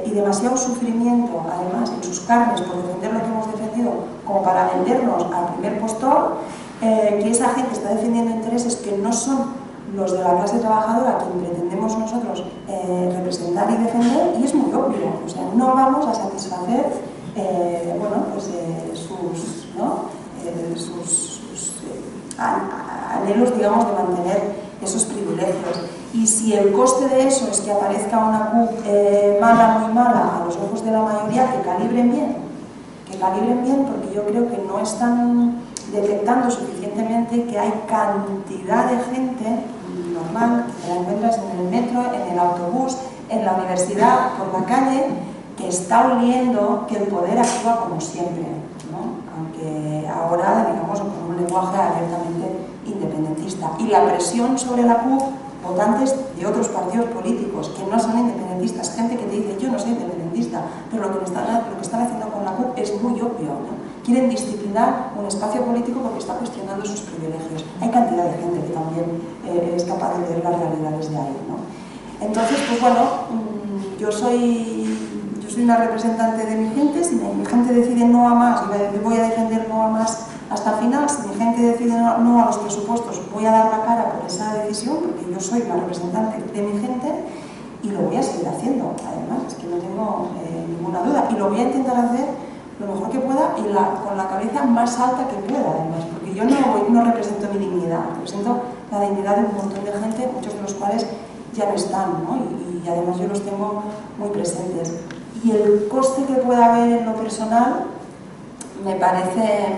y demasiado sufrimiento, además, en sus carnes por defender lo que hemos defendido, como para vendernos al primer postor, que esa gente está defendiendo intereses que no son los de la clase trabajadora a quien pretendemos nosotros representar y defender, y es muy obvio, o sea, no vamos a satisfacer bueno, pues, sus anhelos, digamos, de mantener esos privilegios. Y si el coste de eso es que aparezca una CUP mala, muy mala, a los ojos de la mayoría, que calibren bien, porque yo creo que no están detectando suficientemente que hay cantidad de gente normal, que te la encuentras en el metro, en el autobús, en la universidad, por la calle, que está oliendo que el poder actúa como siempre, ¿no? Aunque ahora, digamos, con un lenguaje abiertamente independentista. Y la presión sobre la CUP, votantes de otros partidos políticos que no son independentistas, gente que te dice yo no soy independentista, pero lo que están haciendo con la CUP es muy obvio, ¿no? Quieren disciplinar un espacio político porque está cuestionando sus privilegios. Hay cantidad de gente que también es capaz de ver las realidades de ahí, ¿no? Entonces, pues bueno, yo soy una representante de mi gente. Si mi gente decide no a más, y voy a defender no a más hasta el final. Si mi gente decide no a los presupuestos, voy a dar la cara por esa decisión, porque yo soy la representante de mi gente y lo voy a seguir haciendo. Además, es que no tengo ninguna duda. Y lo voy a intentar hacer lo mejor que pueda y con la cabeza más alta que pueda, además, porque yo no represento mi dignidad, represento la dignidad de un montón de gente, muchos de los cuales ya no están, ¿no? Y además yo los tengo muy presentes. Y el coste que pueda haber en lo personal me parece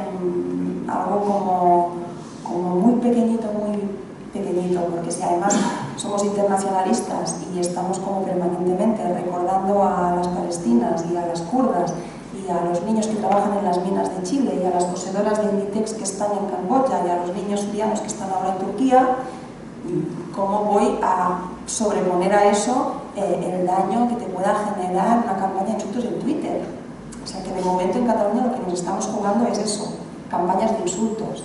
algo como muy pequeñito, porque si además somos internacionalistas y estamos como permanentemente recordando a las palestinas y a las kurdas y a los niños que trabajan en las minas de Chile y a las poseedoras de Inditex que están en Camboya y a los niños sirianos que están ahora en Turquía, ¿cómo voy a sobreponer a eso el daño que te pueda generar una campaña de insultos en Twitter? O sea que de momento en Cataluña lo que nos estamos jugando es eso, campañas de insultos,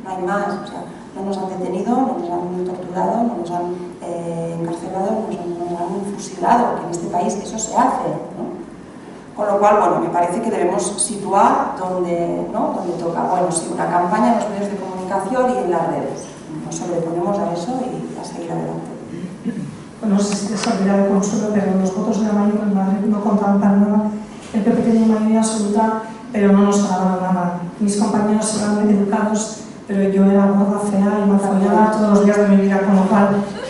no hay más. O sea, no nos han detenido, no nos han torturado, no nos han encarcelado, no nos han fusilado, que en este país eso se hace, ¿no? Con lo cual, bueno, me parece que debemos situar donde toca. Bueno, sí, una campaña en los medios de comunicación y en las redes. Nos sobreponemos a eso y a seguir adelante. Bueno, no sé si te servirá de consuelo, pero los votos de la mayoría en Madrid no contan para nada. El PP tenía mayoría absoluta, pero no nos daba nada. Mis compañeros eran educados, pero yo era gorda, fea y malfollada todos los días de mi vida, con lo cual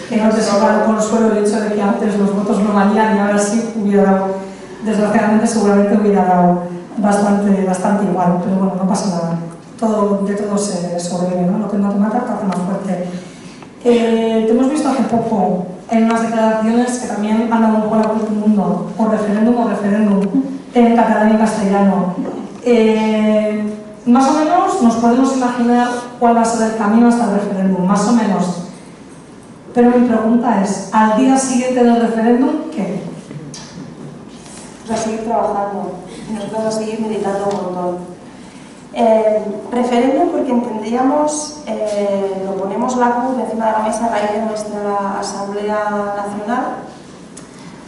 que no te sirva de consuelo el hecho de que antes los votos no valían y ahora sí hubiera dado, desgraciadamente seguramente hubiera dado bastante igual, pero bueno, no pasa nada. De todo se sobrevive, ¿no? Lo que no te mata te hace más fuerte. Te hemos visto hace poco en unas declaraciones que también han dado un poco la vuelta al mundo, o referéndum, en catalán y castellano. Más o menos nos podemos imaginar cuál va a ser el camino hasta el referéndum, más o menos. Pero mi pregunta es, al día siguiente del referéndum, ¿qué? Pues a seguir trabajando y nosotros a seguir militando un montón. Referéndum porque entendíamos, lo ponemos la CUP encima de la mesa a raíz de nuestra Asamblea Nacional,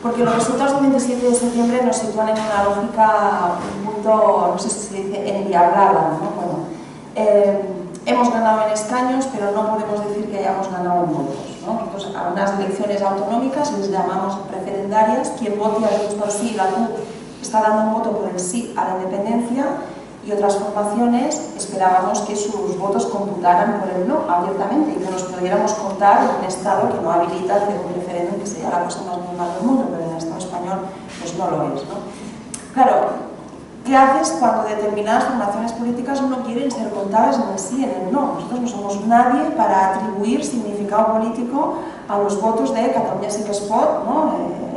porque los resultados del 27 de septiembre nos sitúan en una lógica un punto, no sé si se dice, endiablada, ¿no? Bueno, hemos ganado en escaños, pero no podemos decir que hayamos ganado en votos, ¿no? Entonces, a unas elecciones autonómicas les llamamos referendarias, quien vote a Junts por sí, la CUP está dando un voto por el sí a la independencia, y otras formaciones esperábamos que sus votos computaran por el no abiertamente y que nos pudiéramos contar en un Estado que no habilita hacer un referéndum, que sería la cosa más normal del mundo, pero en el Estado español pues no lo es, ¿no? Claro, ¿qué haces cuando determinadas formaciones políticas no quieren ser contadas en el sí y en el no? Nosotros no somos nadie para atribuir significado político a los votos de Catalunya Sí que es Pot, ¿no?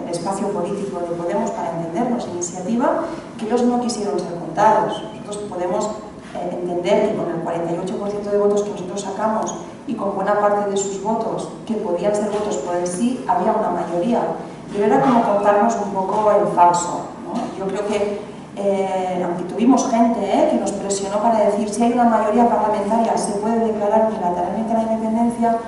El espacio político de Podemos, para entendernos, iniciativa, que ellos no quisieron ser contados. Nosotros podemos entender que con el 48% de votos que nosotros sacamos y con buena parte de sus votos, que podían ser votos por el sí, había una mayoría. Pero era como contarnos un poco en falso, ¿no? Yo creo que, aunque tuvimos gente que nos presionó para decir si hay una mayoría parlamentaria se puede declarar unilateralmente la independencia,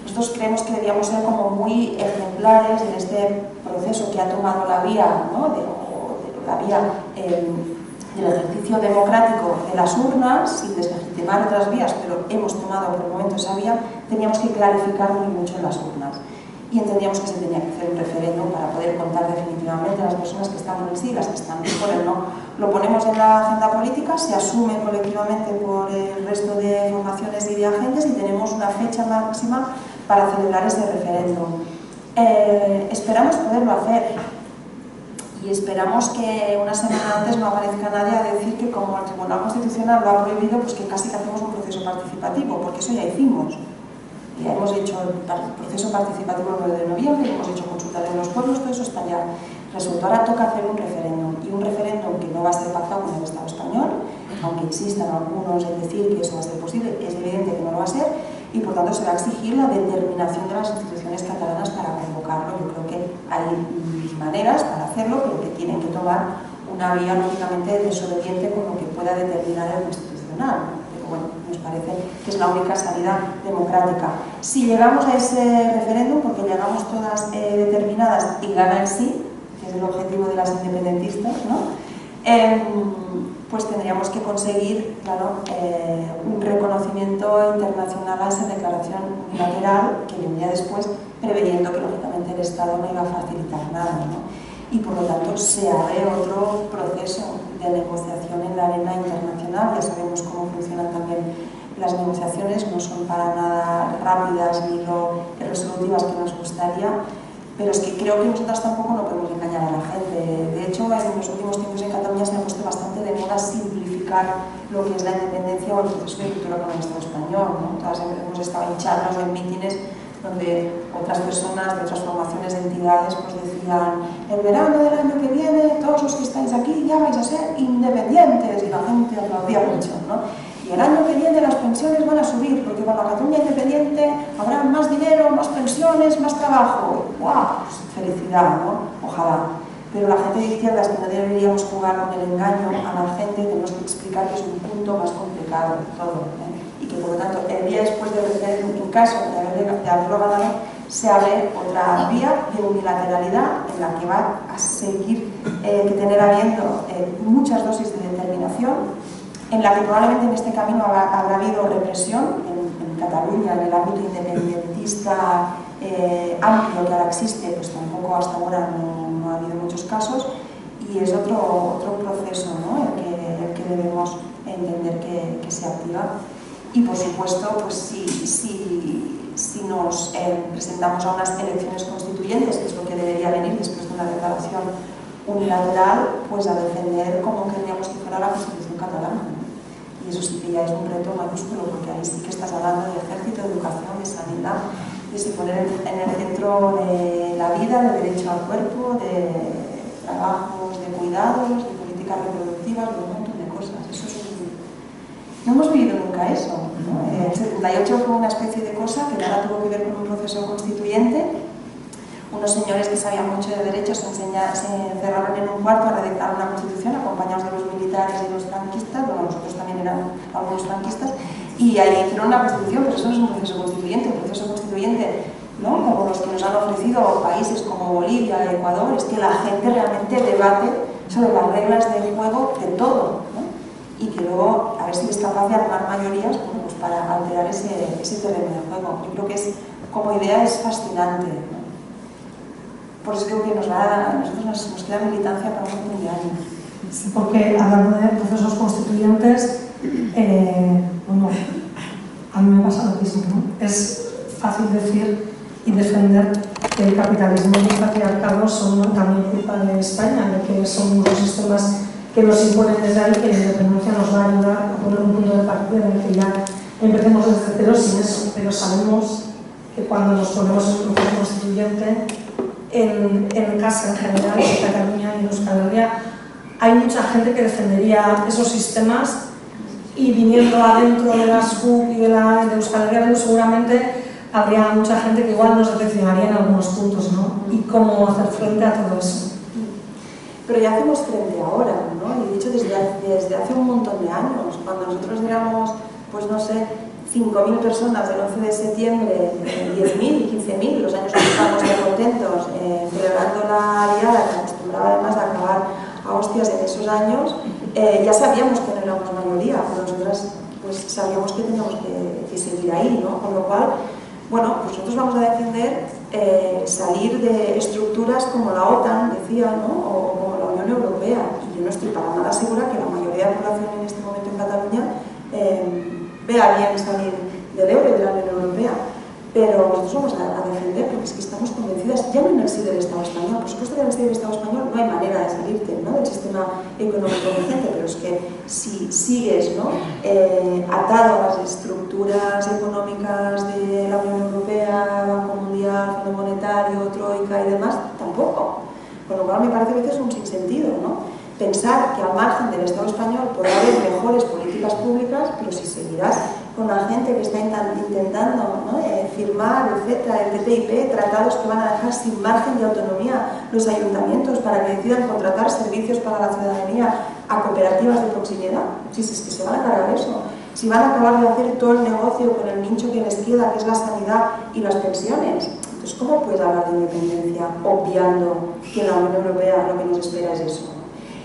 nosotros creemos que debíamos ser como muy ejemplares en este proceso que ha tomado la vía, ¿no? la vía del ejercicio democrático de las urnas, sin deslegitimar otras vías, pero hemos tomado por el momento esa vía. Teníamos que clarificar muy mucho en las urnas. Y entendíamos que se tenía que hacer un referéndum para poder contar definitivamente a las personas que están por el sí y las que están por el no. Lo ponemos en la agenda política, se asume colectivamente por el resto de formaciones y de agentes y tenemos una fecha máxima para celebrar ese referéndum. Esperamos poderlo hacer y esperamos que una semana antes no aparezca nadie a decir que como el Tribunal Constitucional lo ha prohibido, pues que casi que hacemos un proceso participativo, porque eso ya hicimos. Ya hemos hecho el proceso participativo el 9 de noviembre, hemos hecho consulta de los pueblos, todo eso está ya resuelto. Ahora toca hacer un referéndum, y un referéndum que no va a ser pactado con el Estado español, aunque existan algunos en decir que eso va a ser posible, es evidente que no lo va a ser, y por tanto se va a exigir la determinación de las instituciones catalanas para convocarlo. Yo creo que hay maneras para hacerlo, pero que tienen que tomar una vía lógicamente desobediente con lo que pueda determinar el Constitucional. Bueno, nos parece que es la única salida democrática. Si llegamos a ese referéndum, porque llegamos todas determinadas y gana el sí, que es el objetivo de las independentistas, ¿no? Pues tendríamos que conseguir, claro, un reconocimiento internacional a esa declaración unilateral que vendría después, preveyendo que lógicamente el Estado no iba a facilitar nada, ¿no? Y por lo tanto se abre otro proceso de negociación en la arena internacional. Ya sabemos cómo funcionan también las negociaciones, no son para nada rápidas ni lo resolutivas que nos gustaría, pero es que creo que nosotras tampoco no podemos engañar a la gente. De hecho, en los últimos tiempos en Cataluña se ha puesto bastante de moda simplificar lo que es la independencia o el proceso de ruptura con el Estado español, ¿no? Todas hemos estado en charlas o en mítines donde otras personas de otras formaciones de entidades pues decían: el verano del año que viene todos los que estáis aquí ya vais a ser independientes, y la gente aplaudía mucho, ¿no? Y el año que viene las pensiones van a subir porque con la Cataluña independiente habrá más dinero, más pensiones, más trabajo. ¡Guau! Pues felicidad, ¿no? Ojalá. Pero la gente de izquierdas, que no deberíamos jugar con el engaño a la gente, tenemos que explicar que es un punto más complicado de todo, ¿eh? Y que por lo tanto el día después del referéndum, en caso de haberlo ganado, se abre otra vía de unilateralidad en la que va a seguir tener habiendo muchas dosis de determinación, en la que probablemente en este camino habrá habido represión en Cataluña, en el ámbito independentista amplio que ahora existe, pues tampoco hasta ahora no ha habido muchos casos, y es otro proceso, ¿no? el que debemos entender que se activa. Y por supuesto, pues si nos presentamos a unas elecciones constituyentes, que es lo que debería venir después de una declaración unilateral, pues a defender cómo queríamos que fuera la Constitución catalana, ¿no? Y eso sí que ya es un reto mayúsculo, porque ahí sí que estás hablando de ejército, de educación, de sanidad, de poner en el centro de la vida, de derecho al cuerpo, de trabajos, de cuidados, de políticas reproductivas, un montón de cosas. Eso es no hemos vivido nunca eso, ¿no? El 78 fue una especie de cosa que nada tuvo que ver con un proceso constituyente. Unos señores que sabían mucho de derechos se encerraron en un cuarto a redactar una constitución acompañados de los militares y los franquistas, bueno, nosotros también éramos algunos franquistas, y ahí hicieron una constitución, pero eso no es un proceso constituyente. Un proceso constituyente, ¿no?, como los que nos han ofrecido países como Bolivia, Ecuador, es que la gente realmente debate sobre las reglas del juego de todo, ¿no? Y que luego a ver si es capaz de armar mayorías, bueno, pues para alterar ese terreno de juego. Yo creo que como idea es fascinante, ¿no? Por eso creo que nosotros nos queda militancia para un montón de años. Sí, porque hablando de procesos constituyentes, bueno, a mí me pasa lo mismo, ¿no? Es fácil decir y defender que el capitalismo y el patriarcado son también culpa de España, de que son los sistemas que nos imponen desde ahí, que la independencia nos va a ayudar a poner un punto de partida en el que ya empecemos desde cero sin eso, pero sabemos que cuando nos ponemos en un proceso constituyente, en casa en general, en Cataluña y en Euskal Herria, hay mucha gente que defendería esos sistemas y viniendo adentro de la SCUP y de Euskal Herria, seguramente habría mucha gente que igual nos decepcionaría en algunos puntos, ¿no? Y cómo hacer frente a todo eso. Pero ya hacemos frente ahora, ¿no? Y de hecho desde hace un montón de años, cuando nosotros éramos, pues no sé, 5.000 personas del 11 de septiembre, 10.000, 15.000, los años que estábamos muy contentos, celebrando la diada, que acostumbraba además a acabar a hostias en esos años, ya sabíamos que no éramos mayoría, pero nosotras pues sabíamos que teníamos que seguir ahí, ¿no? Con lo cual, bueno, pues nosotros vamos a defender salir de estructuras como la OTAN, decía, ¿no?, o como la Unión Europea. Y yo no estoy para nada segura que la mayoría de la población en este momento en Cataluña vea bien salir del euro y de la Unión Europea. Pero nosotros vamos a defender, porque es que estamos convencidas, ya no en el sí del Estado español. Por supuesto que en el sí del Estado español no hay manera de salirte, ¿no?, del sistema económico vigente, pero es que si sigues, ¿no?, atado a las estructuras económicas de la Unión Europea, Banco Mundial, Fondo Monetario, Troika y demás, tampoco. Con lo cual me parece que es un sinsentido, ¿no? Pensar que al margen del Estado español podrá haber mejores políticas públicas, pero si seguirás con la gente que está intentando, ¿no?, firmar, etcétera, el TTIP, tratados que van a dejar sin margen de autonomía los ayuntamientos para que decidan contratar servicios para la ciudadanía a cooperativas de proximidad, si es que se van a cargar eso. Si van a acabar de hacer todo el negocio con el nicho que les queda, que es la sanidad y las pensiones. Entonces, ¿cómo puedes hablar de independencia obviando que en la Unión Europea lo que nos espera es eso?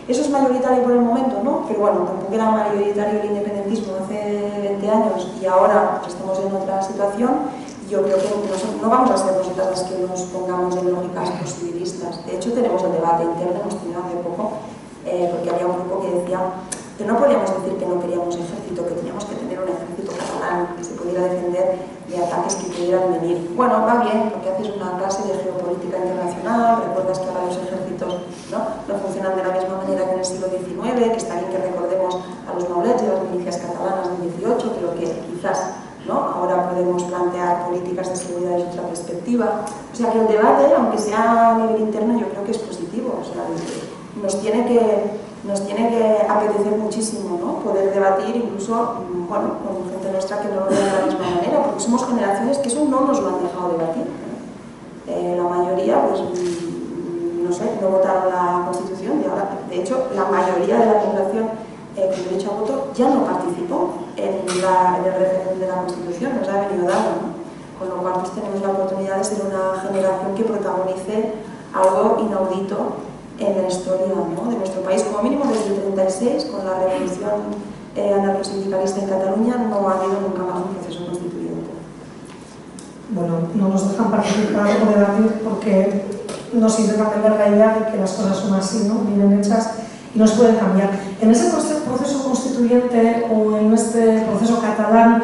¿Eso es mayoritario por el momento? No, pero bueno, tampoco era mayoritario el independentismo hace 20 años y ahora pues, estamos en otra situación. Yo creo que no vamos a ser nosotras las que nos pongamos en lógicas posibilistas. De hecho, tenemos el debate interno, hemos tenido hace poco, porque había un grupo que decía que no podíamos decir que no queríamos ejército, que teníamos que tener un ejército catalán que se pudiera defender de ataques que pudieran venir. Bueno, va bien, porque haces una clase de geopolítica internacional, recuerdas que ahora los ejércitos no funcionan de la misma manera que en el siglo XIX, que está bien que recordemos a los maulets y a las milicias catalanas del 18, pero que quizás, ¿no?, ahora podemos plantear políticas de seguridad desde otra perspectiva. O sea que el debate, aunque sea a nivel interno, yo creo que es positivo. O sea, nos tiene que apetecer muchísimo, ¿no?, poder debatir incluso, bueno, con gente nuestra que no lo vea de la misma manera, porque somos generaciones que eso no nos lo han dejado debatir, ¿no? La mayoría, pues, no sé, no votaron la Constitución y ahora, de hecho, la mayoría de la población con derecho a voto ya no participó en el referéndum de la Constitución, nos ha venido dado, ¿no? Con lo cual, pues, tenemos la oportunidad de ser una generación que protagonice algo inaudito en la historia, ¿no?, de nuestro país. Como mínimo desde el 36, con la revolución anarcosindicalista en Cataluña, no ha habido nunca más un proceso constituyente. Bueno, no nos dejan participar o debatir porque nos intentan vender la idea de que las cosas son así, ¿no?, vienen hechas y no se pueden cambiar. En ese proceso constituyente o en este proceso catalán,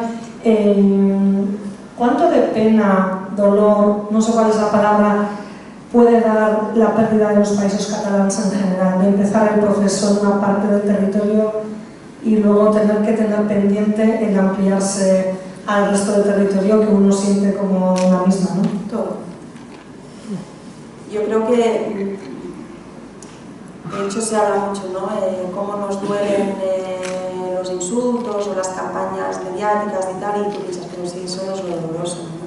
¿cuánto de pena, dolor, no sé cuál es la palabra, puede dar la pérdida de los países catalanes en general, de empezar el proceso en una parte del territorio y luego tener que tener pendiente el ampliarse al resto del territorio que uno siente como una misma, ¿no? Todo. Yo creo que De hecho, se habla mucho, ¿no? Cómo nos duelen los insultos o las campañas mediáticas y tal, y tú piensas, pero sí, eso no es lo doloroso, ¿no?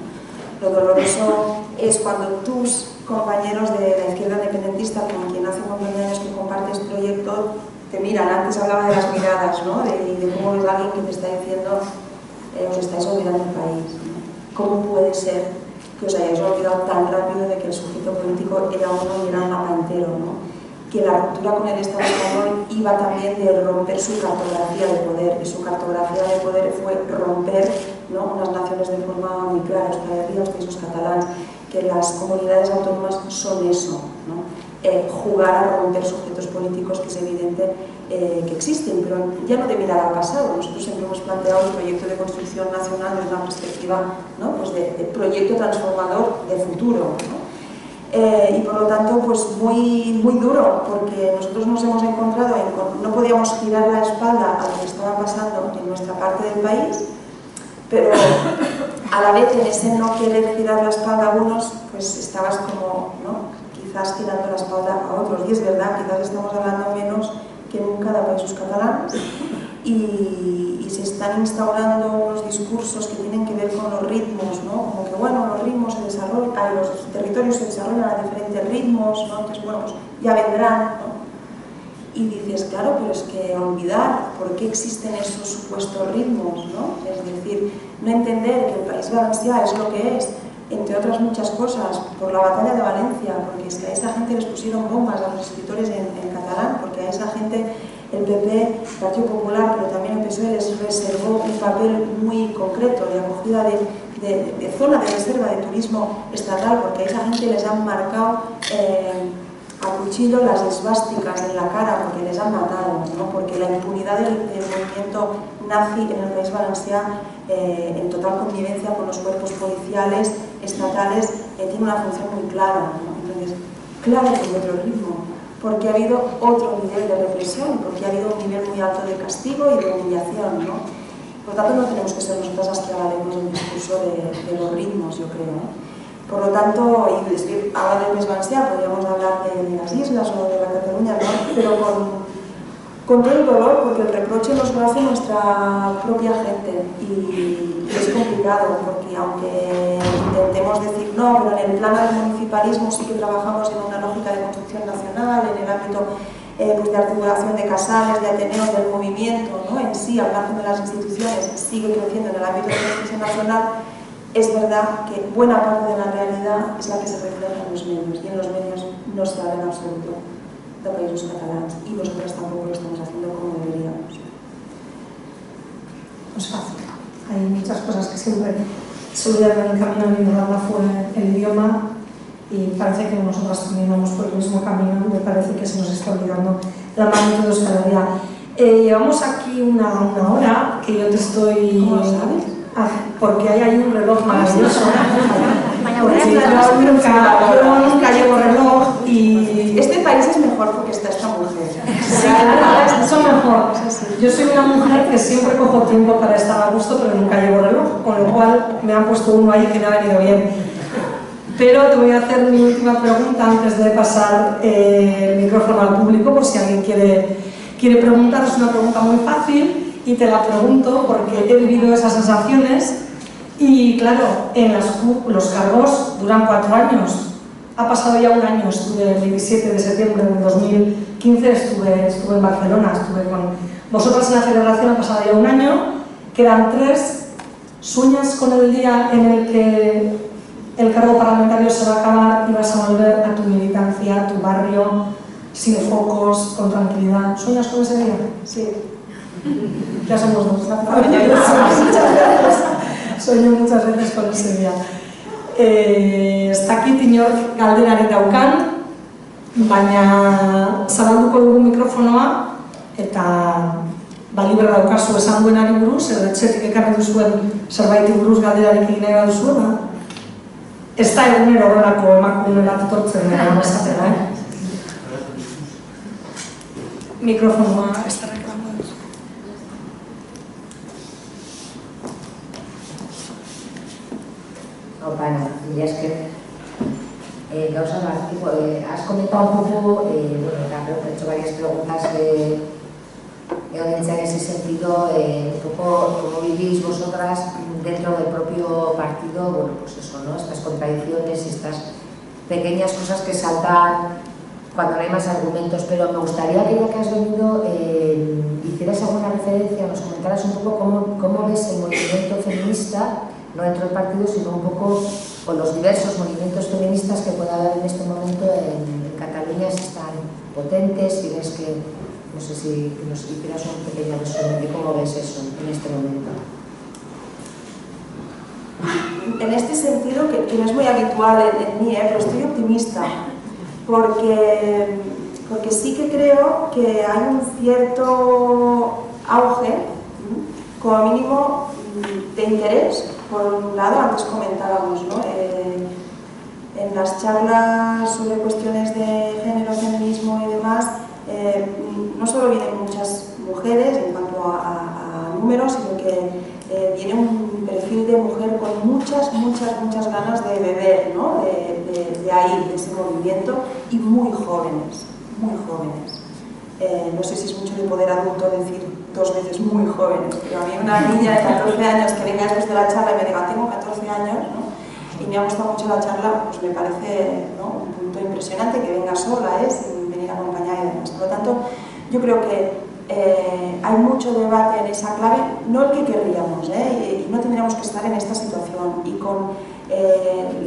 Lo doloroso es cuando tus compañeros de la izquierda independentista, con quien hace un montón de años que compartes proyecto, te miran. Antes hablaba de las miradas, ¿no? De cómo ves a alguien que te está diciendo os estáis olvidando el país, ¿no? ¿Cómo puede ser que os hayáis olvidado tan rápido de que el sujeto político era uno y era un mapa entero, ¿no? Que la ruptura con el Estado español iba también de romper su cartografía de poder, y su cartografía de poder fue romper, ¿no?, unas naciones de forma muy clara, Euskal Herria, los países catalans, que las comunidades autónomas son eso, ¿no? Jugar a romper sujetos políticos, que es evidente que existen, pero ya no de mirar al pasado. Nosotros siempre hemos planteado el proyecto de construcción nacional desde una perspectiva, ¿no?, pues de proyecto transformador de futuro, ¿no? Y por lo tanto, pues muy duro, porque nosotros nos hemos encontrado no podíamos girar la espalda a lo que estaba pasando en nuestra parte del país, pero a la vez en ese no querer girar la espalda a unos, pues estabas como, ¿no?, quizás girando la espalda a otros. Y es verdad, quizás estamos hablando menos que nunca de países catalanes, y se están instaurando unos discursos que tienen que ver con los ritmos, ¿no? Como que, bueno, los ritmos se desarrollan, los territorios se desarrollan a diferentes ritmos, ¿no? Entonces, bueno, pues ya vendrán, ¿no? Y dices, claro, pero es que olvidar por qué existen esos supuestos ritmos, ¿no? Es decir, no entender que el País Valencià es lo que es, entre otras muchas cosas, por la batalla de Valencia, porque es que a esa gente les pusieron bombas a los escritores en catalán, porque a esa gente el PP, el Partido Popular, pero también el PSOE les reservó un papel muy concreto de acogida de zona de reserva de turismo estatal, porque a esa gente les han marcado a cuchillo las esvásticas en la cara, porque les han matado, ¿no? Porque la impunidad del movimiento nazi en el País Valencià, en total convivencia con los cuerpos policiales estatales, tiene una función muy clara, ¿no? Entonces, claro que hay otro ritmo, porque ha habido otro nivel de represión, porque ha habido un nivel muy alto de castigo y de humillación, ¿no? Por lo tanto, no tenemos que ser nosotras las que hablemos del discurso de los ritmos, yo creo, ¿no? Por lo tanto, y es que habla del País Valencià, podríamos hablar de las islas o de la Cataluña, ¿no? Pero con todo el dolor, porque el reproche nos lo hace nuestra propia gente, y es complicado, porque aunque intentemos decir no, pero en el plano del municipalismo sí que trabajamos en una lógica de construcción nacional, en el ámbito pues de articulación de casales, de ateneos, del movimiento, ¿no? En sí, al margen de las instituciones, sigue creciendo en el ámbito de la construcción nacional. Es verdad que buena parte de la realidad es la que se refleja en los medios, y en los medios no se habla en absoluto de países catalanes, y nosotros tampoco lo estamos haciendo como deberíamos. No es fácil. Hay muchas cosas que siempre se olvidan en el camino. Mi mirada fue el idioma, y parece que nosotras también vamos por el mismo camino. Me parece que se nos está olvidando la magnitud de Euskal Herria. Llevamos aquí una hora que yo te estoy... ¿Cómo lo sabes? Porque hay ahí un reloj maravilloso. Porque yo nunca llevo reloj, y... Este país es mejor porque está esta mujer. Sí, eso mejor. Yo soy una mujer que siempre cojo tiempo para estar a gusto, pero nunca llevo reloj, con lo cual me han puesto uno ahí que me ha venido bien. Pero te voy a hacer mi última pregunta antes de pasar el micrófono al público, por si alguien quiere preguntar. Es una pregunta muy fácil, y te la pregunto porque he vivido esas sensaciones, y claro, en las CUP los cargos duran 4 años. Ha pasado ya un año. Estuve el 27 de septiembre de 2015, estuve en Barcelona, estuve con vosotras en la celebración. Ha pasado ya un año, quedan 3. ¿Sueñas con el día en el que el cargo parlamentario se va a acabar y vas a volver a tu militancia, a tu barrio, sin focos, con tranquilidad? ¿Sueñas con ese día? Sí. Ya somos 2. Sueño muchas veces con ese día. Zakit inor galderari daukan, baina zabalduko dugu mikrofonoa, eta libre daukazu esan duenari buruz, edo etxetik ekarri duzuen zerbaiti buruz galderarik egin nahi baduzue, ez da egunero horrelako emakume bat etortzen gara esatera, Mikrofonoa ez da reklamo. Opana, mila esker. Gauza bat, has comentado un poco, bueno, eta pertso bai cómo vivís vosotras dentro del propio partido, bueno, pues eso, ¿no? Estas contradicciones y estas pequeñas cosas que saltan cuando no hay más argumentos, pero me gustaría que ya que has venido hicieras alguna referencia, nos comentaras un poco cómo ves el movimiento feminista, no dentro del partido, sino un poco con los diversos movimientos feministas que pueda haber en este momento en Cataluña, si están potentes, si ves que, no sé si nos hicieras un pequeño resumen de cómo ves eso en este momento. En este sentido, que no es muy habitual en mí, pero estoy optimista, porque sí que creo que hay un cierto auge, como mínimo, de interés. Por un lado, antes comentábamos, ¿no? En las charlas sobre cuestiones de género, feminismo y demás, no solo vienen muchas mujeres en cuanto a números, sino que viene un perfil de mujer con muchas ganas de beber, ¿no? de ahí, de ese movimiento, y muy jóvenes, muy jóvenes. No sé si es mucho de poder adulto decir 2 veces muy jóvenes, pero a mí una niña de 14 años que venga después de la charla y me diga tengo 14 años, ¿no? Y me ha gustado mucho la charla, pues me parece, ¿no? un punto impresionante que venga sola, sin venir acompañada y demás. Por lo tanto, yo creo que hay mucho debate en esa clave, no el que querríamos, y no tendríamos que estar en esta situación, y con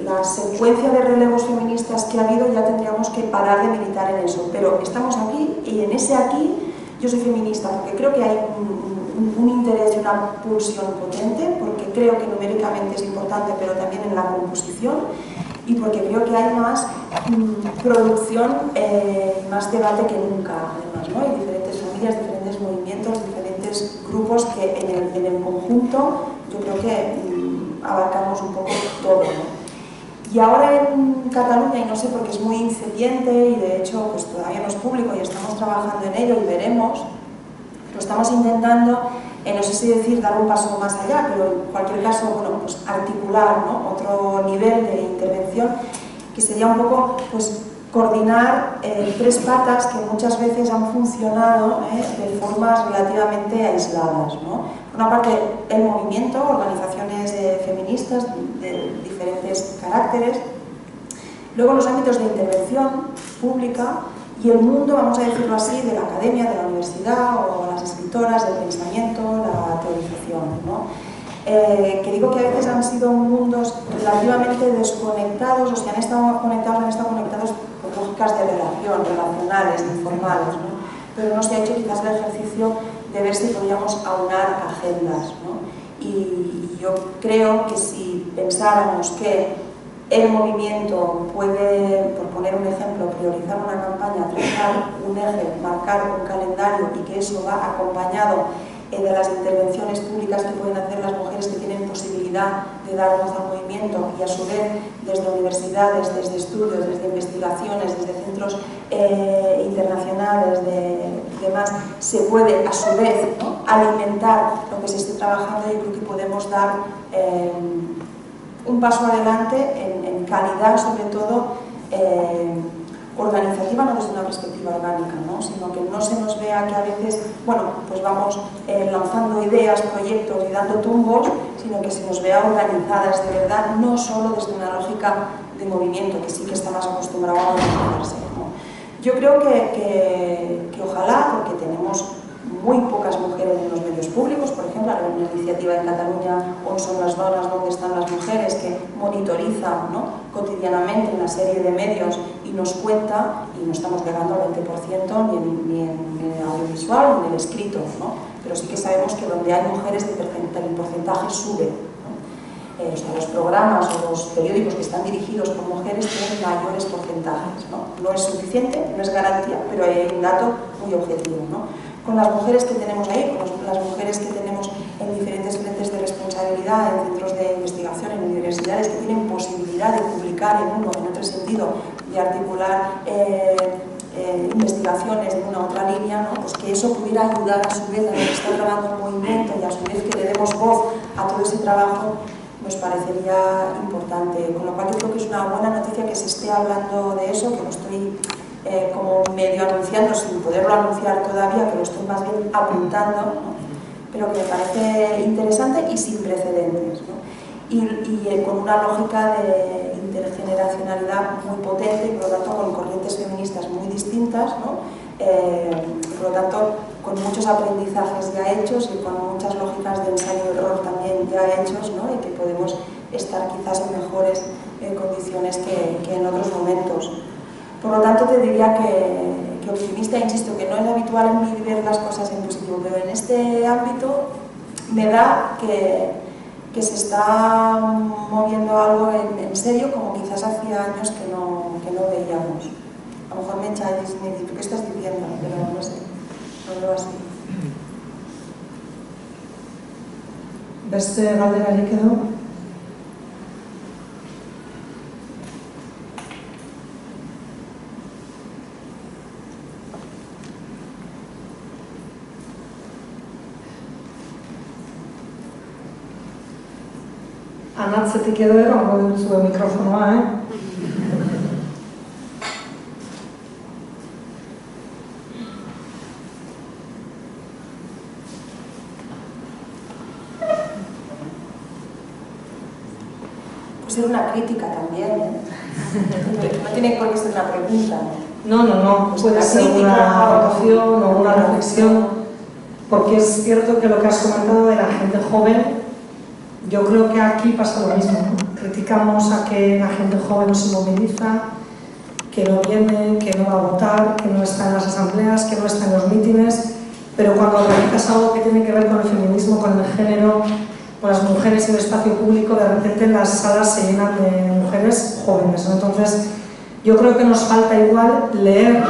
la secuencia de relevos feministas que ha habido ya tendríamos que parar de militar en eso, pero estamos aquí, y en ese aquí yo soy feminista porque creo que hay un interés y una pulsión potente, porque creo que numéricamente es importante, pero también en la composición, y porque creo que hay más producción, más debate que nunca, además, ¿no? Hay diferentes familias, diferentes movimientos, diferentes grupos que en el conjunto yo creo que abarcamos un poco todo, ¿no? Y ahora en Cataluña, y no sé porque es muy incipiente y de hecho pues todavía no es público y estamos trabajando en ello y veremos, lo estamos intentando, no sé si decir dar un paso más allá, pero en cualquier caso, bueno, pues articular, ¿no? Otro nivel de intervención que sería un poco pues coordinar 3 patas que muchas veces han funcionado de formas relativamente aisladas, ¿no? Por una parte, el movimiento, organizaciones feministas de diferentes caracteres, luego los ámbitos de intervención pública y el mundo, vamos a decirlo así, de la academia, de la universidad o las escritoras, del pensamiento, la teorización, ¿no? Que digo que a veces han sido mundos relativamente desconectados, o sea, han estado conectados por lógicas de relación, relacionales, informales, ¿no? Pero no se ha hecho quizás el ejercicio de ver si podíamos aunar agendas, ¿no? Y yo creo que si pensáramos que el movimiento puede, por poner un ejemplo, priorizar una campaña, trazar un eje, marcar un calendario y que eso va acompañado de las intervenciones públicas que pueden hacer las mujeres que tienen posibilidad de dar voz al movimiento y a su vez desde universidades, desde estudios, desde investigaciones, desde centros internacionales, demás, se puede a su vez, ¿no? alimentar lo que se esté trabajando. Y creo que podemos dar un paso adelante en calidad, sobre todo organizativa, no desde una perspectiva orgánica, ¿no? Sino que no se nos vea que a veces, bueno, pues vamos lanzando ideas, proyectos y dando tumbos, sino que se nos vea organizadas de verdad, no solo desde una lógica de movimiento, que sí que está más acostumbrado a organizarse, ¿no? Yo creo que ojalá, porque tenemos muy pocas mujeres en los medios públicos, por ejemplo, hay una iniciativa en Cataluña, On son las donas, ¿dónde están las mujeres?, que monitoriza, ¿no?, cotidianamente una serie de medios y nos cuenta, y no estamos llegando al 20% ni en el audiovisual ni en el escrito, ¿no? Pero sí que sabemos que donde hay mujeres el porcentaje sube, ¿no? O sea, los programas o los periódicos que están dirigidos por mujeres tienen mayores porcentajes, ¿no? No es suficiente, no es garantía, pero hay un dato muy objetivo, ¿no? Con las mujeres que tenemos ahí, con las mujeres que tenemos en diferentes frentes de responsabilidad, en centros de investigación, en universidades que tienen posibilidad de publicar en uno o en otro sentido, de articular investigaciones de una u otra línea, ¿no? Pues que eso pudiera ayudar a su vez a que está trabajando un movimiento y a su vez que le demos voz a todo ese trabajo, nos parecería importante. Con lo cual yo creo que es una buena noticia que se esté hablando de eso, que lo estoy como medio anunciando sin poderlo anunciar todavía, que lo estoy más bien apuntando, ¿no? pero que me parece interesante y sin precedentes, ¿no? Y con una lógica de intergeneracionalidad muy potente y por lo tanto con corrientes feministas muy distintas, ¿no? Por lo tanto con muchos aprendizajes ya hechos y con muchas lógicas de ensayo y error también ya hechos, ¿no? Y que podemos estar quizás en mejores condiciones que en otros momentos. Por lo tanto te diría que optimista, insisto, que no es habitual en mí ver las cosas en positivo, pero en este ámbito me da que se está moviendo algo en serio, como quizás hacía años que no veíamos. A lo mejor me echáis y me dice, ¿qué estás diciendo? Pero no sé, no lo así. Beste galderarik edo? Anatzetik edo erongo dut zuen mikrofonoa, Puede ser una crítica también, ¿eh? No tiene por qué ser una pregunta. No, puede ser una votación o una reflexión, porque es cierto que lo que has comentado de la gente joven, yo creo que aquí pasa lo mismo, ¿no? Criticamos a que la gente joven no se moviliza, que no viene, que no va a votar, que no está en las asambleas, que no está en los mítines, pero cuando organizas algo que tiene que ver con el feminismo, con el género, con las mujeres en el espacio público, de repente las salas se llenan de mujeres jóvenes, ¿no? Entonces, yo creo que nos falta igual leer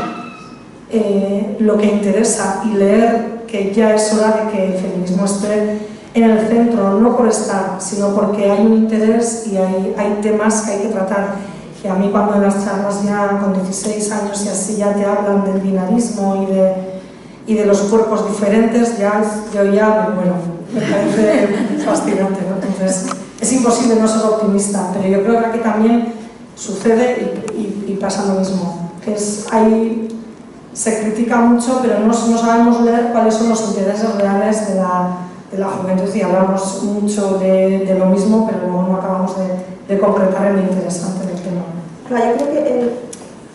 lo que interesa y leer que ya es hora de que el feminismo esté en el centro, no por estar, sino porque hay un interés y hay temas que hay que tratar. Que a mí cuando en las charlas ya con 16 años y así ya te hablan del binarismo y de los cuerpos diferentes, yo ya me muero. Me parece fascinante, ¿no? Entonces, es imposible no ser optimista, pero yo creo que aquí también sucede y pasa lo mismo. Se critica mucho, pero no sabemos leer cuáles son los intereses reales de la juventud y hablamos mucho de lo mismo, pero luego no acabamos de concretar en lo interesante del tema. Claro, yo creo que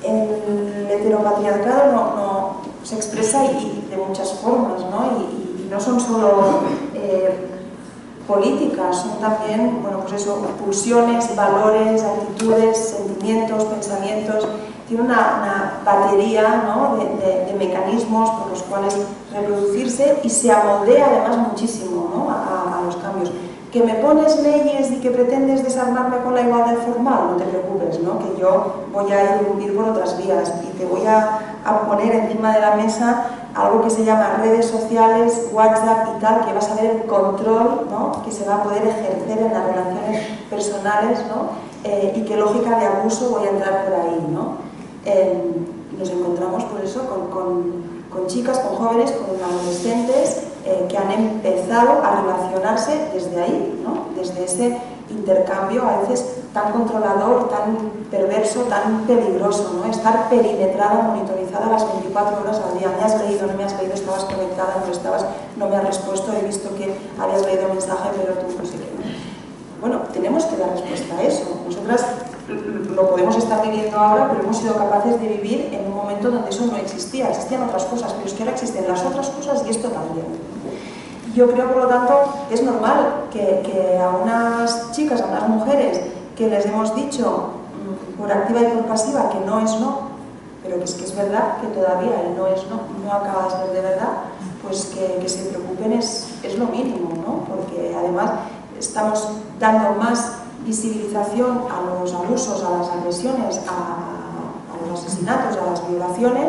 el heteropatriarcado no se expresa y de muchas formas, ¿no? Y no son solo políticas, son también, bueno, pues eso, pulsiones, valores, actitudes, sentimientos, pensamientos. Tiene una batería, ¿no? de mecanismos por los cuales reproducirse y se amoldea además muchísimo, ¿no? a los cambios. Que me pones leyes y que pretendes desarmarme con la igualdad formal, no te preocupes, ¿no? Que yo voy a ir por otras vías y te voy a poner encima de la mesa algo que se llama redes sociales, WhatsApp y tal, que vas a ver el control, ¿no? Que se va a poder ejercer en las relaciones personales, ¿no? Y qué lógica de abuso voy a entrar por ahí, ¿no? Nos encontramos por eso con chicas, con jóvenes, con adolescentes que han empezado a relacionarse desde ahí, ¿no? Desde ese intercambio a veces tan controlador, tan perverso, tan peligroso, ¿no? Estar perimetrada, monitorizada las 24 horas al día. ¿Me has leído? ¿No me has leído? ¿Estabas conectada? ¿No estabas? ¿No me has respuesto? He visto que habías leído el mensaje, pero tú no sé qué, ¿no? Bueno, tenemos que dar respuesta a eso. Nosotras lo podemos estar viviendo ahora, pero hemos sido capaces de vivir en un momento donde eso no existía. Existían otras cosas, pero es que ahora existen las otras cosas y esto también. Yo creo, por lo tanto, que es normal que a unas chicas, a unas mujeres, que les hemos dicho por activa y por pasiva que no es no, pero que es verdad que todavía el no es no acaba de ser de verdad, pues que se preocupen es lo mínimo, ¿no? Porque además estamos dando más visibilización a los abusos, a las agresiones, a los asesinatos, a las violaciones,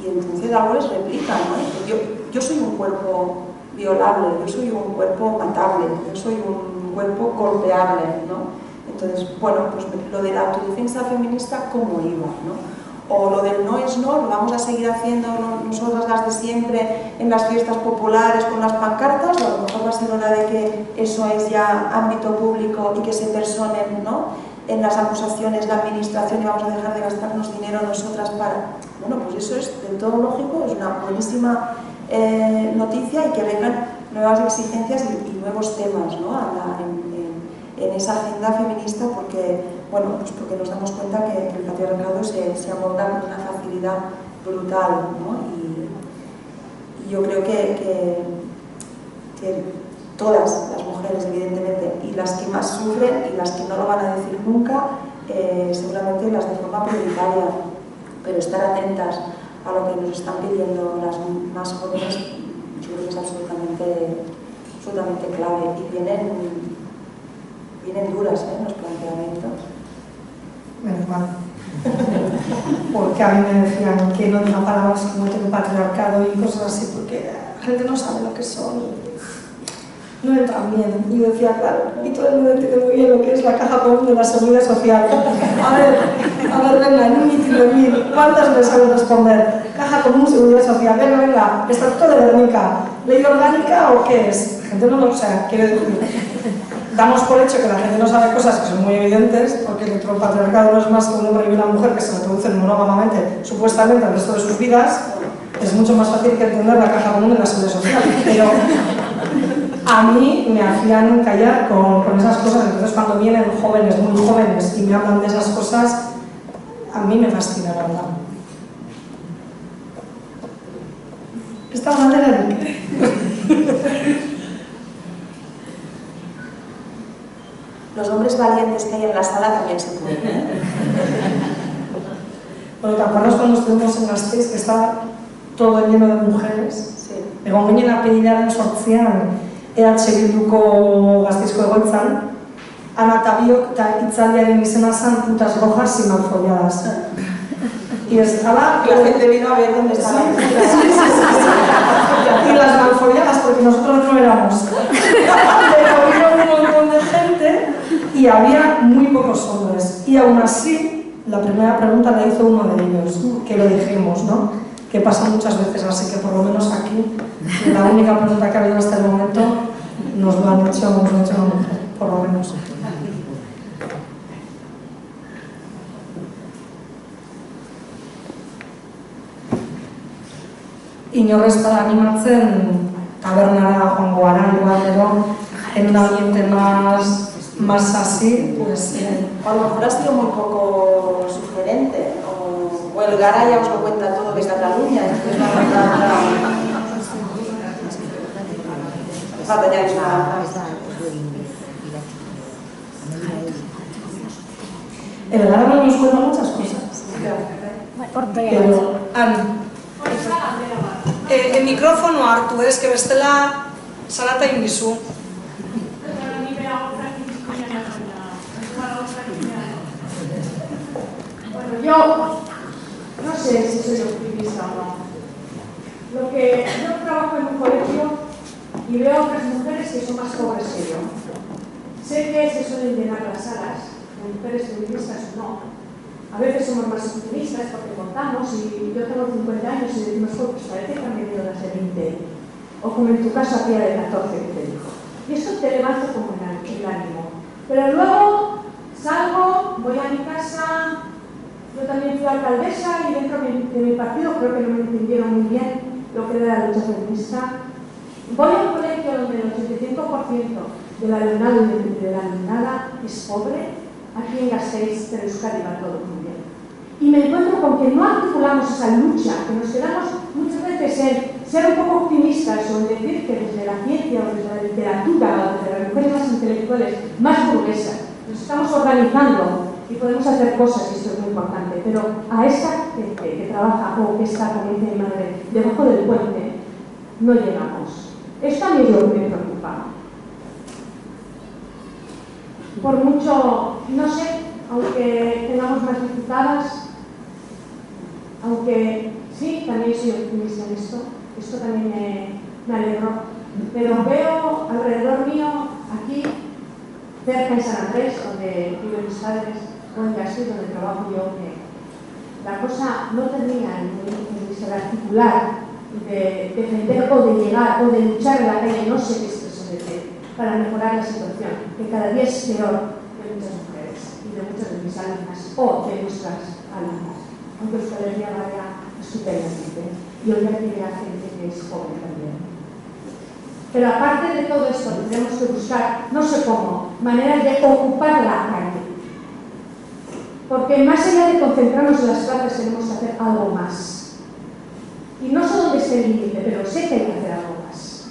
y en función de algo les replican, ¿no? Yo soy un cuerpo violable, yo soy un cuerpo matable, yo soy un cuerpo golpeable, ¿no? Entonces, bueno, pues lo de la autodefensa feminista, ¿cómo iba, no? O lo del no es no, lo vamos a seguir haciendo nosotras las de siempre en las fiestas populares con las pancartas, o a lo mejor va a ser hora de que eso es ya ámbito público y que se personen, ¿no? En las acusaciones de administración y vamos a dejar de gastarnos dinero nosotras para... Bueno, pues eso es del todo lógico, es una buenísima noticia, y que vengan nuevas exigencias y nuevos temas, ¿no? en esa agenda feminista, porque, bueno, pues porque nos damos cuenta que el patriarcado se amolda con una facilidad brutal, ¿no? Y yo creo que todas las mujeres, evidentemente, y las que más sufren y las que no lo van a decir nunca, seguramente las de forma prioritaria, pero estar atentas a lo que nos están pidiendo las más jóvenes, yo creo que es absolutamente clave. Y vienen duras los planteamientos. Menos mal. Porque a mí me decían que no diga palabras como el patriarcado y cosas así, porque la gente no sabe lo que son y no entran bien. Y yo decía, claro, y todo el mundo entiende muy bien lo que es la caja común de la seguridad social. A ver, venga, ni ¿cuántas me saben responder? Caja común, seguridad social, venga, estatuto de Guernica, ley orgánica o qué es. La gente no lo sabe, quiere decir. Damos por hecho que la gente no sabe cosas que son muy evidentes, porque dentro del patriarcado no es más que un hombre y una mujer que se reproducen monógamamente, supuestamente, el resto de sus vidas. Es mucho más fácil que entender la caja común de la seguridad social. Pero a mí me hacían callar con esas cosas. Entonces, cuando vienen jóvenes, muy jóvenes, y me hablan de esas cosas, a mí me fascina, la verdad. Esta manera de qué. Los hombres valientes que hay en la sala también se pueden. Bueno, ¿te acuerdas cuando estuvimos en Gasteiz, que estaba todo lleno de mujeres? Sí. Egon ginen apirilaren 8an Bilduko Gasteizko egoitzan, Ana eta biok eta hitzaldiaren izena zen putas rojas y malfolladas. Y estaba... La gente vino a ver dónde estaban. Y las malfolladas, porque nosotros no éramos. Pero vino un montón de gente y había muy pocos hombres. Y aún así, la primera pregunta la hizo uno de ellos, que lo dijimos, ¿no? Que pasa muchas veces, así que por lo menos aquí, la única pregunta que ha habido hasta el momento, nos lo han hecho una mujer, por lo menos. Inorrez bada animatzen tabernara joango gara, igual edo en un ambiente más así, pues... A lo mejor ha sido muy poco sugerente, o el Gara ya os lo cuenta todo de Cataluña, entonces la falta ya es una... El Gara nos cuenta muchas cosas. Pero, el mikrofono hartu, que bestela salata egin dizu. Bueno, yo no sé si soy optimista o no. Yo trabajo en un colegio y veo a otras mujeres que son más pobres que yo. Sé que se suelen llenar las salas, de mujeres feministas o no. A veces somos más optimistas porque contamos y yo tengo 50 años y decimos, pues parece que han venido las de 20. O como en tu caso aquella de 14 que te dijo. Y esto te levanta como el ánimo. Pero luego salgo, voy a mi casa, yo también fui alcaldesa y dentro de mi partido creo que no me entendieron muy bien lo que era la lucha feminista. Voy a un colegio donde el 85% del alumnado y de la alumnada es pobre. Aquí en Gasteiz, en Euskadi va todo muy bien. Y me encuentro con que no articulamos esa lucha, que nos quedamos muchas veces en ser un poco optimistas o en decir que desde la ciencia o desde la literatura o desde las mujeres más intelectuales, más burguesas, nos estamos organizando y podemos hacer cosas, y esto es muy importante, pero a esa gente que trabaja o que está, como dice mi madre, debajo del puente, no llegamos. Esto a mí es lo que me preocupa. Por mucho, no sé, aunque tengamos más diputadas, aunque sí, también soy optimista en esto también me alegró, pero veo alrededor mío, aquí, cerca en San Andrés, donde viven mis padres, o en Gasteiz, donde trabajo yo, que la cosa no termina en articular, de defender o de llegar o de luchar en la calle, no sé qué es eso de decir, para mejorar la situación, que cada día es peor de muchas mujeres y de muchas de mis alumnas o de nuestras alumnas, aunque el colegio vaya estupendamente y hoy ya tiene a gente que es joven también. Pero aparte de todo esto, tenemos que buscar, no sé cómo, maneras de ocupar la calle. Porque más allá de concentrarnos en las plazas, tenemos que hacer algo más. Y no sé dónde esté el límite, pero sé que hay que hacer algo más.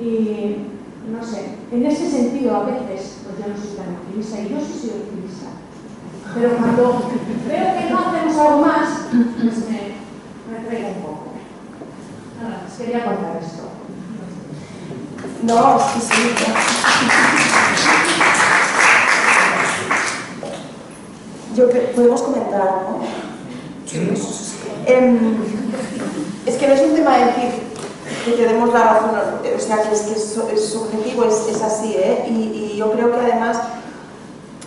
Y no sé, en ese sentido a veces, pues yo no soy tan optimista, y yo sí soy optimista. Pero cuando veo que no hacemos algo más, pues me traigo un poco. Nada más, quería contar esto. No, sí, sí. Podemos comentar, ¿no? Sí. Es que no es un tema de decir que te demos la razón, o sea, que es subjetivo, es así, ¿eh? Y yo creo que además,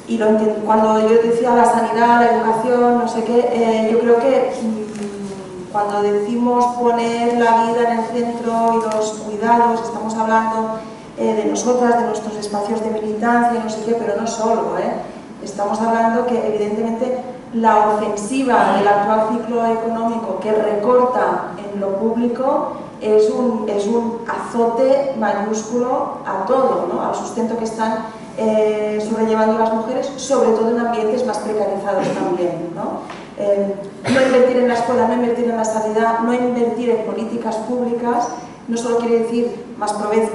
y lo entiendo, cuando yo decía la sanidad, la educación, no sé qué, yo creo que cuando decimos poner la vida en el centro y los cuidados, estamos hablando de nosotras, de nuestros espacios de militancia, no sé qué, pero no solo, estamos hablando que evidentemente la ofensiva del actual ciclo económico que recorta en lo público es un azote mayúsculo a todo, ¿no? Al sustento que están sobrellevando las mujeres, sobre todo en ambientes más precarizados también, ¿no? No invertir en la escuela, no invertir en la sanidad, no invertir en políticas públicas, no solo quiere decir más pobreza,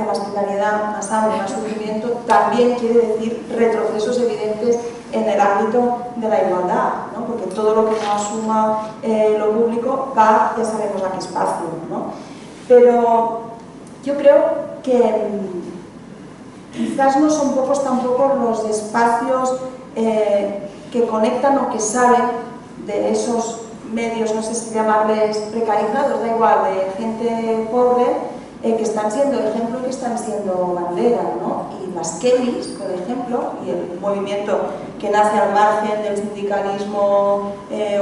más precariedad, más hambre, más sufrimiento, también quiere decir retrocesos evidentes en el ámbito de la igualdad, ¿no? Porque todo lo que no asuma lo público va, ya sabemos a qué espacio, ¿no? Pero yo creo que quizás no son pocos tampoco los espacios que conectan o que salen de esos medios, no sé si llamarles precarizados, da igual, de gente pobre, que están siendo ejemplo y que están siendo bandera, ¿no? Y las Kellys, por ejemplo, y el movimiento que nace al margen del sindicalismo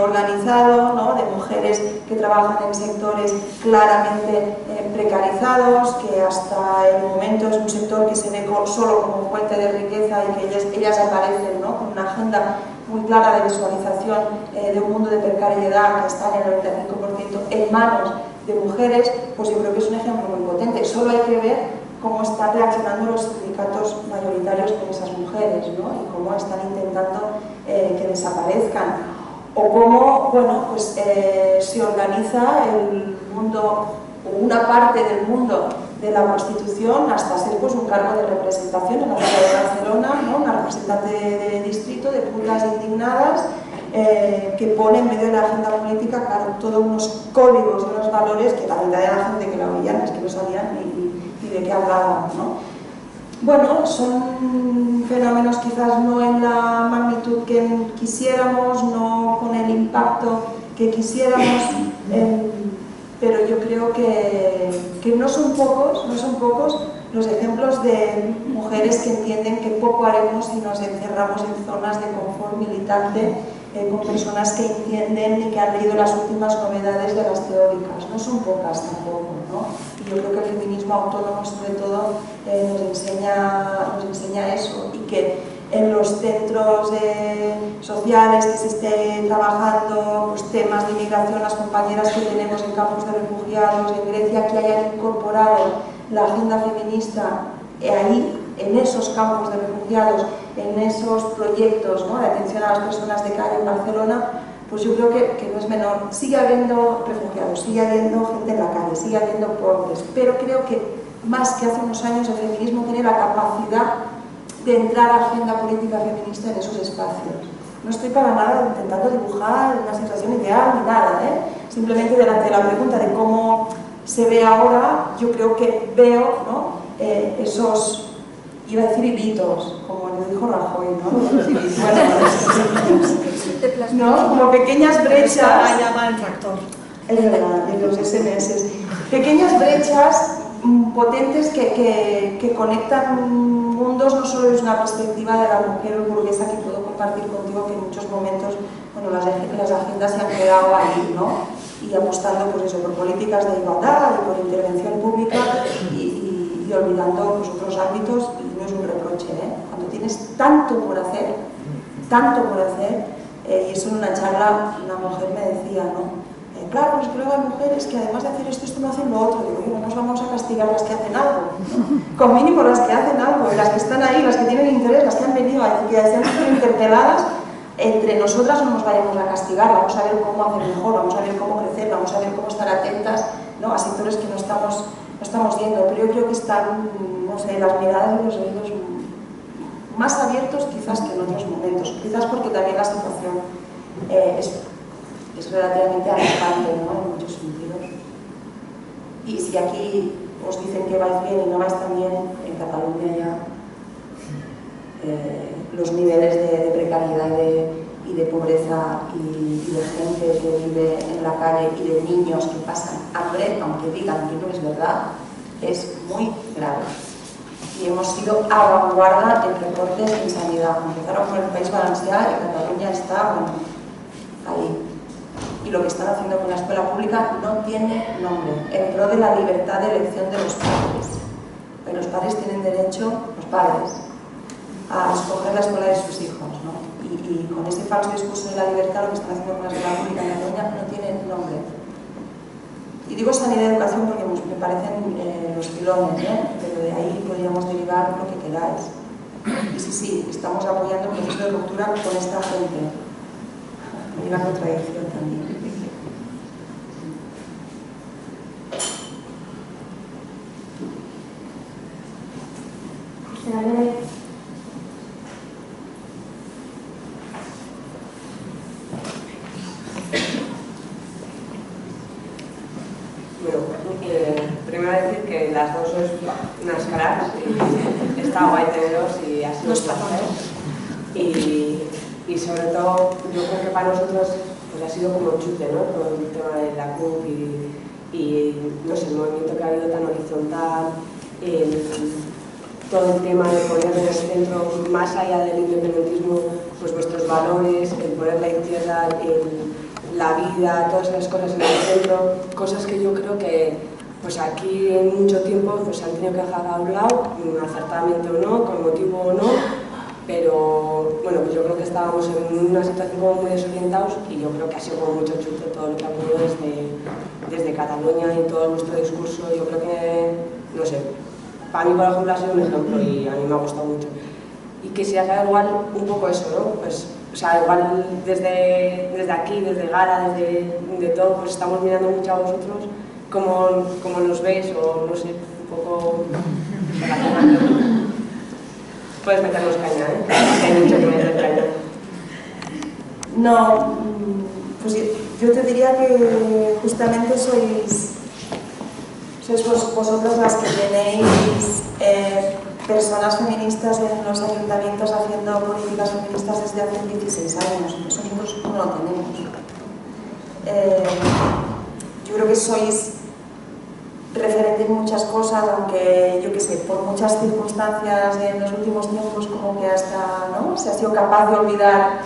organizado, ¿no? De mujeres que trabajan en sectores claramente precarizados, que hasta el momento es un sector que se ve solo como fuente de riqueza y que ellas aparecen, ¿no? Con una agenda muy clara de visualización de un mundo de precariedad que está en el 95% en manos de mujeres, pues yo creo que es un ejemplo muy potente. Solo hay que ver cómo están reaccionando los sindicatos mayoritarios con esas mujeres, ¿no? Y cómo están intentando que desaparezcan. O cómo, bueno, pues se organiza el mundo, o una parte del mundo de la prostitución, hasta ser pues un cargo de representación en la ciudad de Barcelona, ¿no? Una representante de distrito, de putas indignadas, que pone en medio de la agenda política, claro, todos unos códigos y unos valores que la mitad de la gente que la oían es que no sabían ni de qué hablaban, ¿no? Bueno, son fenómenos quizás no en la magnitud que quisiéramos, no con el impacto que quisiéramos, pero yo creo que no son pocos los ejemplos de mujeres que entienden que poco haremos si nos encerramos en zonas de confort militante con personas que entienden y que han leído las últimas novedades de las teóricas. No son pocas tampoco, ¿no? Y yo creo que el feminismo autónomo sobre todo nos enseña eso, y que en los centros sociales que se esté trabajando pues, temas de inmigración, las compañeras que tenemos en campos de refugiados en Grecia que hayan incorporado la agenda feminista ahí, en esos campos de refugiados, en esos proyectos, ¿no? De atención a las personas de calle en Barcelona, pues yo creo que no es menor. Sigue habiendo refugiados, sigue habiendo gente en la calle, sigue habiendo pobres, pero creo que más que hace unos años el feminismo tiene la capacidad de entrar a la agenda política feminista en esos espacios. No estoy para nada intentando dibujar una situación ideal ni nada, simplemente delante de la pregunta de cómo se ve ahora, yo creo que veo, ¿no? Esos, iba a decir hilitos, como lo dijo Rajoy, ¿no? Los hilitos, ¿no? Como pequeñas brechas. Llama el tractor. Es verdad, en los SMS. Pequeñas brechas potentes que conectan mundos, no solo desde una perspectiva de la mujer burguesa, que puedo compartir contigo que en muchos momentos, bueno, las agendas se han quedado ahí, ¿no? Y apostando pues eso, por políticas de igualdad y por intervención pública y olvidando pues, otros ámbitos, y no es un reproche, cuando tienes tanto por hacer, y eso en una charla una mujer me decía, ¿no? dice, claro, es que luego hay mujeres que además de hacer esto no hacen lo otro. Digo, bueno, nos vamos a castigar las que hacen algo, ¿no? Con mínimo las que hacen algo, las que están ahí, las que tienen interés, las que han venido, que han sido interpeladas, entre nosotras no nos vayamos a castigar, vamos a ver cómo hacer mejor, vamos a ver cómo crecer, vamos a ver cómo estar atentas, ¿no?, a sectores que no estamos viendo. Pero yo creo que están, no sé, las miradas y los oídos más abiertos quizás que en otros momentos, quizás porque también la situación es relativamente alarmante, ¿no?, en muchos sentidos. Y si aquí os dicen que vais bien y no vais tan bien, en Cataluña ya los niveles de precariedad y de pobreza y de gente que vive en la calle y de niños que pasan hambre, aunque digan que no es verdad, es muy grave. Y hemos sido a vanguardia en recortes en sanidad. Empezaron con el País Valencià y Cataluña está, bueno, ahí. Y lo que están haciendo con la escuela pública no tiene nombre, en pro de la libertad de elección de los padres. Pero los padres tienen derecho, los padres, a escoger la escuela de sus hijos, ¿no? Y con ese falso discurso de la libertad, lo que están haciendo con la escuela pública en Cataluña no tiene nombre. Y digo sanidad y educación porque me parecen los filones, pero de ahí podríamos derivar lo que queráis. Y sí, estamos apoyando el proceso de ruptura con esta gente. Hay una contradicción también. Primero decir que las dos sois unas cracks y está guay teneros y ha sido un placer. Y sobre todo, yo creo que para nosotros pues ha sido como chute, ¿no?, todo el tema de la CUP y no sé, el movimiento que ha habido tan horizontal, todo el tema de poner en el centro, más allá del independentismo, pues vuestros valores, el poner la izquierda, la vida, todas esas cosas en el centro, cosas que yo creo que pues aquí en mucho tiempo pues, se han tenido que dejar a un lado, acertadamente o no, con motivo o no, pero bueno, pues yo creo que estábamos en una situación como muy desorientados y yo creo que ha sido como mucho chute todo lo que ha venido desde Cataluña y todo nuestro discurso. Yo creo que, no sé, para mí por ejemplo ha sido un ejemplo y a mí me ha gustado mucho. Y que se haga igual un poco eso, ¿no? Pues, o sea, igual desde aquí, desde Gara, desde todo, pues estamos mirando mucho a vosotros, cómo nos veis o no sé, un poco... Puedes meternos caña, ¿eh? Hay mucho que meter caña. No, pues yo te diría que justamente sois vosotras las que tenéis personas feministas en los ayuntamientos haciendo políticas feministas desde hace 16 años. Nosotros no lo tenemos. Yo creo que sois referente en muchas cosas, aunque yo qué sé, por muchas circunstancias en los últimos tiempos como que hasta, ¿no?, se ha sido capaz de olvidar,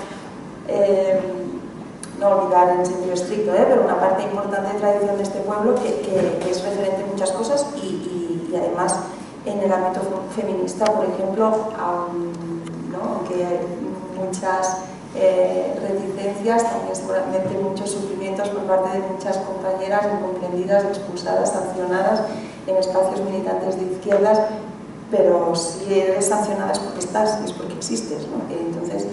no olvidar en sentido estricto, pero una parte importante de tradición de este pueblo que es referente en muchas cosas y además en el ámbito feminista, por ejemplo, aunque hay muchas reticencias, también seguramente muchos sufrimientos por parte de muchas compañeras incomprendidas, expulsadas, sancionadas en espacios militantes de izquierdas, pero si eres sancionada es porque estás, es porque existes, ¿no? Entonces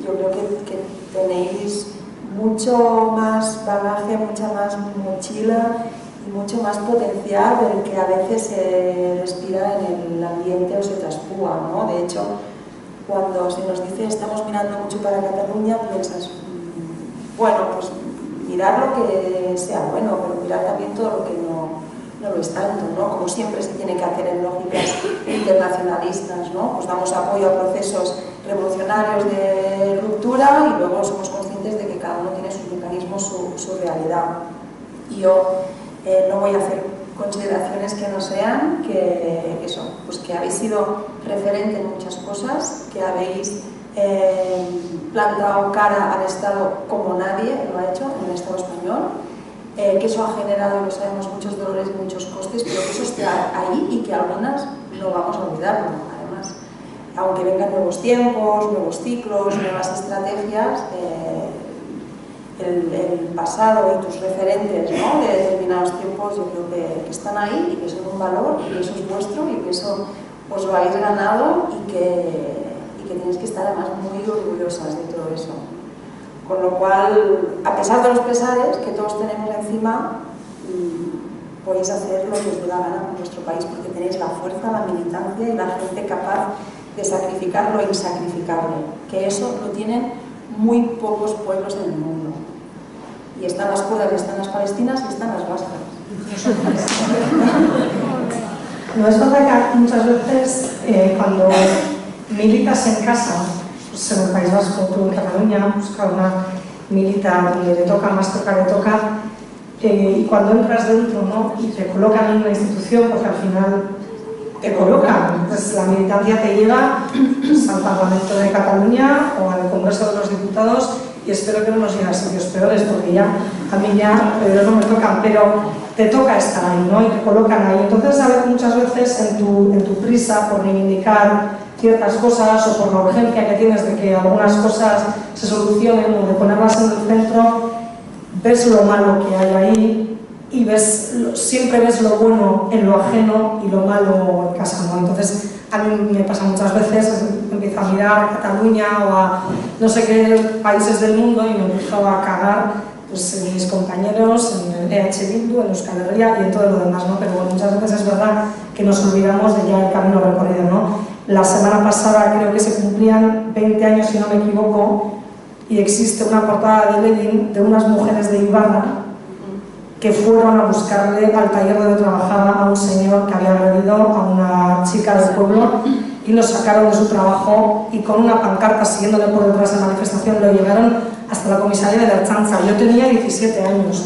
yo creo que tenéis mucho más bagaje, mucha más mochila y mucho más potencial del que a veces se respira en el ambiente o se traspúa, ¿no? De hecho, cuando se nos dice estamos mirando mucho para Cataluña, piensas, bueno, pues mirar lo que sea bueno, pero mirar también todo lo que no lo es tanto, ¿no? Como siempre se tiene que hacer en lógicas internacionalistas, ¿no? Pues damos apoyo a procesos revolucionarios de ruptura y luego somos conscientes de que cada uno tiene sus mecanismos, su realidad. Y yo no voy a hacer consideraciones que no sean que eso, pues que habéis sido referente en muchas cosas, que habéis plantado cara al Estado como nadie lo ha hecho en el Estado español, que eso ha generado, lo sabemos, muchos dolores y muchos costes, pero que eso está ahí y que algunas no vamos a olvidarlo. Además, aunque vengan nuevos tiempos, nuevos ciclos, nuevas estrategias, el pasado y tus referentes, ¿no?, de determinados tiempos, yo creo que están ahí y que son un valor y que eso es vuestro y que eso os lo habéis ganado y que tenéis que estar además muy orgullosas de todo eso. Con lo cual, a pesar de los pesares que todos tenemos encima, podéis hacer lo que os dé la gana con vuestro país porque tenéis la fuerza, la militancia y la gente capaz de sacrificar lo insacrificable, que eso lo tienen muy pocos pueblos en el mundo. Y están las kurdas, y están las palestinas, y están las vascas. No es verdad que muchas veces cuando militas en casa, pues en el País Vasco, tú en Cataluña, pues cada una milita donde le toca, más toca, le toca, y cuando entras dentro, ¿no?, y te colocan en una institución, porque al final te colocan, pues la militancia te llega pues, al Parlamento de Cataluña o al Congreso de los Diputados, y espero que no nos lleguen a sitios peores, porque ya a mí ya no me tocan, pero te toca estar ahí, ¿no?, y te colocan ahí. Entonces, a ver, muchas veces en tu prisa por reivindicar ciertas cosas o por la urgencia que tienes de que algunas cosas se solucionen o de ponerlas en el centro, ves lo malo que hay ahí y siempre ves lo bueno en lo ajeno y lo malo en casa, ¿no? Entonces, a mí me pasa muchas veces, empiezo a mirar a Cataluña o a no sé qué países del mundo y me empiezo a cagar pues, en mis compañeros, en el EH Bildu, en Euskal Herria y en todo lo demás, ¿no? Pero bueno, muchas veces es verdad que nos olvidamos de ya el camino recorrido, ¿no? La semana pasada creo que se cumplían 20 años, si no me equivoco, y existe una portada de Lenin de unas mujeres de Ibarra que fueron a buscarle al taller donde trabajaba a un señor que había agredido a una chica del pueblo y lo sacaron de su trabajo y con una pancarta siguiéndole por detrás de la manifestación lo llevaron hasta la comisaría de la Ertzaintza. Yo tenía 17 años.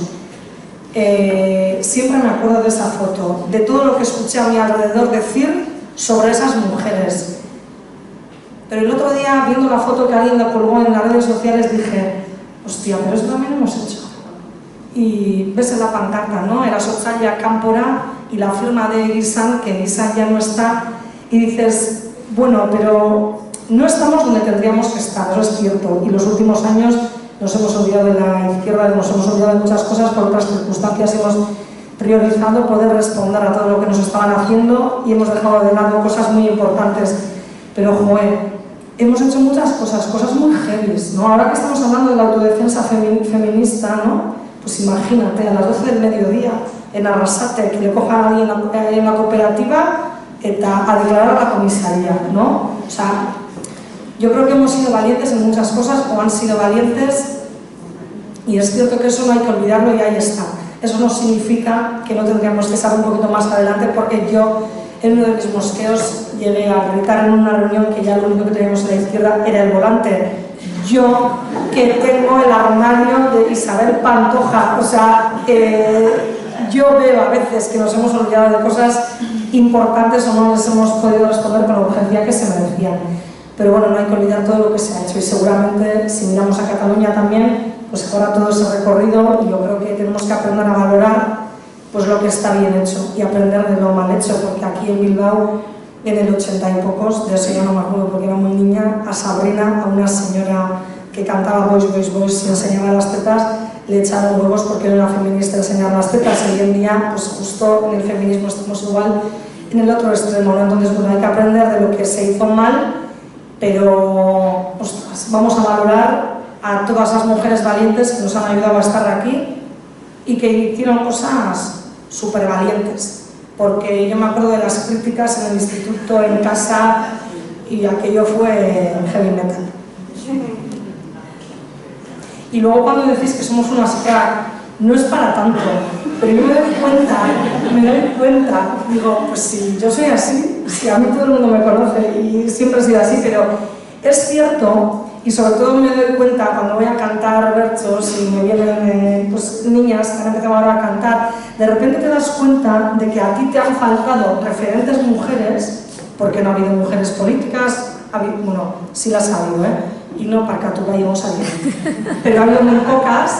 Siempre me acuerdo de esa foto, de todo lo que escuché a mi alrededor decir sobre esas mujeres. Pero el otro día, viendo la foto que alguien la colgó en las redes sociales, dije, hostia, pero esto también lo hemos hecho. Y ves en la pancarta, ¿no? Era Sotzalla Cámpora y la firma de Guisán, que Guisán ya no está, y dices, bueno, pero no estamos donde tendríamos que estar, eso es cierto, y los últimos años nos hemos olvidado de la izquierda, nos hemos olvidado de muchas cosas, por otras circunstancias hemos priorizado poder responder a todo lo que nos estaban haciendo y hemos dejado de lado cosas muy importantes. Pero, joder, hemos hecho muchas cosas muy heavies, ¿no? Ahora que estamos hablando de la autodefensa feminista, ¿no? Pues imagínate, a las 12 del mediodía, en Arrasate, que le cojan a alguien en la cooperativa a declarar a la comisaría, ¿no? O sea, yo creo que hemos sido valientes en muchas cosas, o han sido valientes, y es cierto que eso no hay que olvidarlo y ahí está. Eso no significa que no tendríamos que estar un poquito más adelante, porque yo, en uno de mis mosqueos, llegué a gritar en una reunión que ya lo único que teníamos en la izquierda era el volante. Yo, que tengo el armario de Isabel Pantoja, o sea, yo veo a veces que nos hemos olvidado de cosas importantes o no les hemos podido responder con la urgencia que se merecían. Pero bueno, no hay que olvidar todo lo que se ha hecho y seguramente, si miramos a Cataluña también, pues ahora todo ese recorrido, y yo creo que tenemos que aprender a valorar pues lo que está bien hecho y aprender de lo mal hecho, porque aquí en Bilbao, en el 80 y pocos, de eso yo no me acuerdo porque era muy niña, a Sabrina, a una señora que cantaba Boys, Boys, Boys y enseñaba las tetas, le echaron huevos porque no era feminista enseñar las tetas, y hoy en día, pues justo en el feminismo estamos igual en el otro extremo, ¿no? Entonces, bueno, hay que aprender de lo que se hizo mal, pero, ostras, vamos a valorar a todas las mujeres valientes que nos han ayudado a estar aquí y que hicieron cosas súper valientes, porque yo me acuerdo de las críticas en el instituto, en casa, y aquello fue heavy metal. Y luego cuando decís que somos unas crack, no es para tanto, pero yo me doy cuenta, digo, pues si yo soy así, si a mí todo el mundo me conoce y siempre he sido así, pero es cierto. Y sobre todo me doy cuenta cuando voy a cantar berchos y me vienen pues, niñas que han empezado ahora a cantar, de repente te das cuenta de que a ti te han faltado referentes mujeres, porque no ha habido mujeres políticas, bueno, sí las ha habido, y no para Catuba íbamos a ir, pero ha habido muy pocas,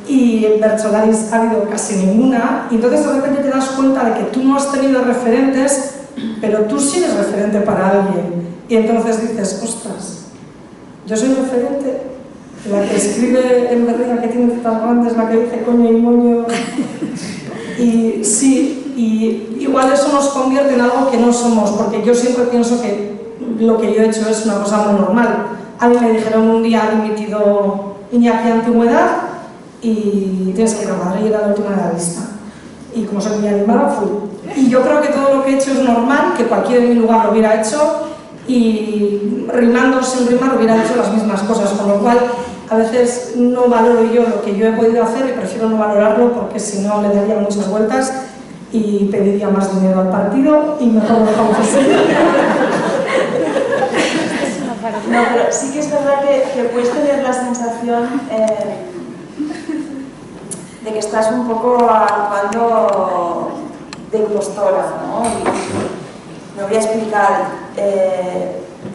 y en bercholaris ha habido casi ninguna, y entonces de repente te das cuenta de que tú no has tenido referentes, pero tú sí eres referente para alguien, y entonces dices, ostras, yo soy referente, La que escribe en Berlín, que tiene tetas grandes, la que dice coño y moño. Y sí, y igual eso nos convierte en algo que no somos, porque yo siempre pienso que lo que yo he hecho es una cosa muy normal. A mí me dijeron un día, ha dimitido Iñaki Antigüedad y tienes que ir a Madrid, era la última de la lista. Y como soy muy animada, fui. Y yo creo que todo lo que he hecho es normal, que cualquiera en mi lugar lo hubiera hecho, y rimando o sin rimar hubiera hecho las mismas cosas, con lo cual a veces no valoro yo lo que yo he podido hacer y prefiero no valorarlo porque si no le daría muchas vueltas y pediría más dinero al partido y mejor lo dejamos así. No, pero sí que es verdad que puedes tener la sensación de que estás un poco actuando de impostora, ¿no? Y me voy a explicar.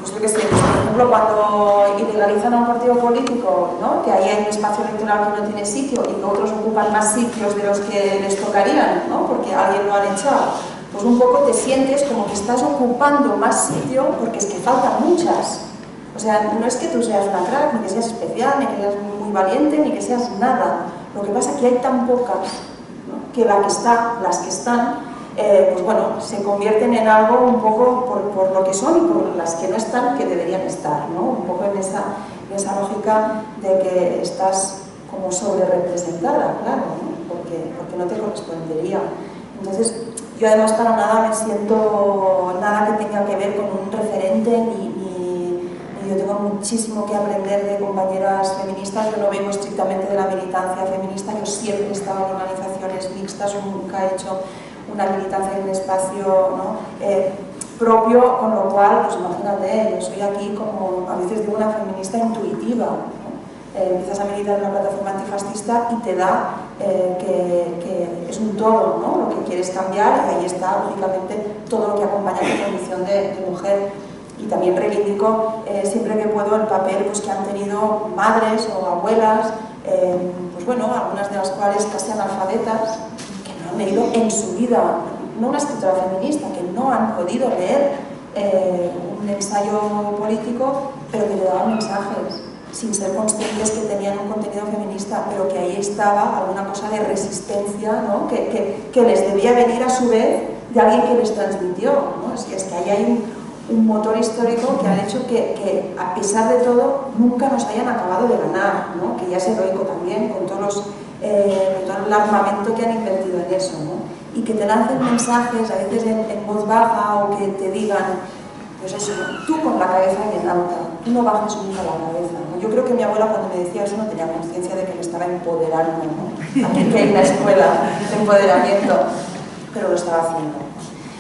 Pues yo que sé, por ejemplo, cuando ilegalizan a un partido político, ¿no? Que ahí hay un espacio electoral que no tiene sitio y que otros ocupan más sitios de los que les tocarían, ¿no? Porque alguien lo han echado, pues un poco te sientes como que estás ocupando más sitio porque es que faltan muchas. O sea, no es que tú seas una crack, ni que seas especial, ni que seas muy valiente, ni que seas nada. Lo que pasa es que hay tan pocas, ¿no? Que las que están, pues bueno, se convierten en algo un poco por lo que son y por las que no están, que deberían estar, ¿no? Un poco en esa lógica de que estás como sobre representada, claro, ¿no? Porque no te correspondería. Entonces, yo además para nada me siento nada que tenga que ver con un referente, ni yo tengo muchísimo que aprender de compañeras feministas. Yo no vengo estrictamente de la militancia feminista, yo siempre he estado en organizaciones mixtas, yo nunca he hecho una militancia en un espacio, ¿no? Propio, con lo cual, pues imagínate, yo soy aquí como, a veces digo, una feminista intuitiva, ¿no? Empiezas a militar en una plataforma antifascista y te da que es un todo, ¿no? Lo que quieres cambiar, y ahí está, lógicamente, todo lo que acompaña a tu condición de mujer. Y también reivindico siempre que puedo el papel pues, que han tenido madres o abuelas, pues bueno, algunas de las cuales casi analfabetas, han leído en su vida, no una escritora feminista, que no han podido leer un ensayo político, pero que le daban mensajes, sin ser conscientes que tenían un contenido feminista, pero que ahí estaba alguna cosa de resistencia, ¿no? que les debía venir a su vez de alguien que les transmitió, ¿no? Es que ahí hay un motor histórico que ha hecho que a pesar de todo nunca nos hayan acabado de ganar, ¿no? Que ya es heroico también con todo el armamento que han invertido en eso, ¿no? Y que te lancen mensajes a veces en voz baja o que te digan, pues eso, tú con la cabeza bien alta, tú no bajes nunca la cabeza, ¿no? Yo creo que mi abuela cuando me decía eso no tenía conciencia de que me estaba empoderando, ¿no? Aquí que hay una escuela de empoderamiento, pero lo estaba haciendo.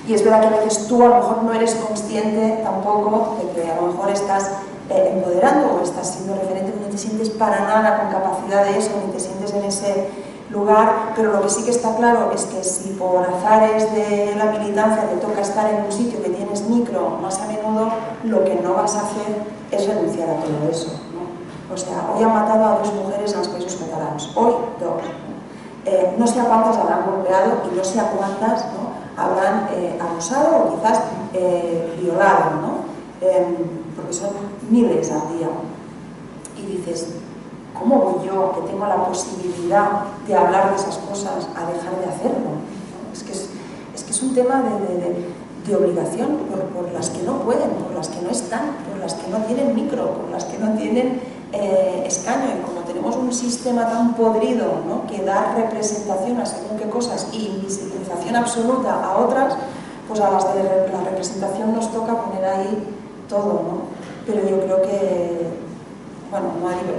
Y es verdad que a veces tú a lo mejor no eres consciente tampoco de que a lo mejor estás empoderando o estás siendo referente, no te sientes para nada con capacidad de eso, ni te sientes en ese lugar, pero lo que sí que está claro es que si por azares de la militancia te toca estar en un sitio que tienes micro más a menudo, lo que no vas a hacer es renunciar a todo eso, ¿no? O sea, hoy han matado a 2 mujeres en los Països Catalans, hoy 2. No sé a cuántas habrán golpeado y no sé a cuántas, ¿no? Habrán abusado o quizás violado, ¿no? Porque son miles al día. Y dices, ¿cómo voy yo, que tengo la posibilidad de hablar de esas cosas, a dejar de hacerlo? Es que es un tema de obligación por las que no pueden, por las que no están, por las que no tienen micro, por las que no tienen escaño. Y como tenemos un sistema tan podrido, ¿no? Que da representación a según qué cosas y invisibilización absoluta a otras, pues a las de la representación nos toca poner ahí todo, ¿no? Pero yo creo que, bueno,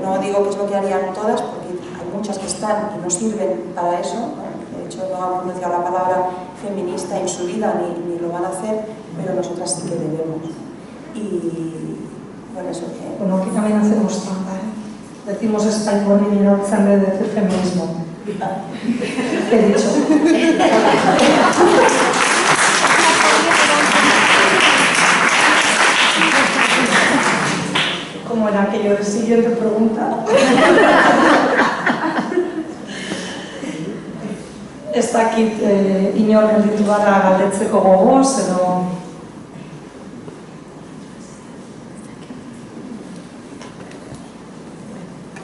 no digo que es lo que harían todas, porque hay muchas que están y no sirven para eso, ¿no? De hecho no han pronunciado la palabra feminista en su vida ni lo van a hacer, pero nosotras sí que debemos. Y bueno, eso que... Bueno, aquí también hacemos trampa, ¿eh? Decimos español y no en vez de decir feminismo. He dicho. ¿Cómo era aquello de siguiente pregunta? Ez dakit inor gelditu gara galdetzeko gogoz, edo...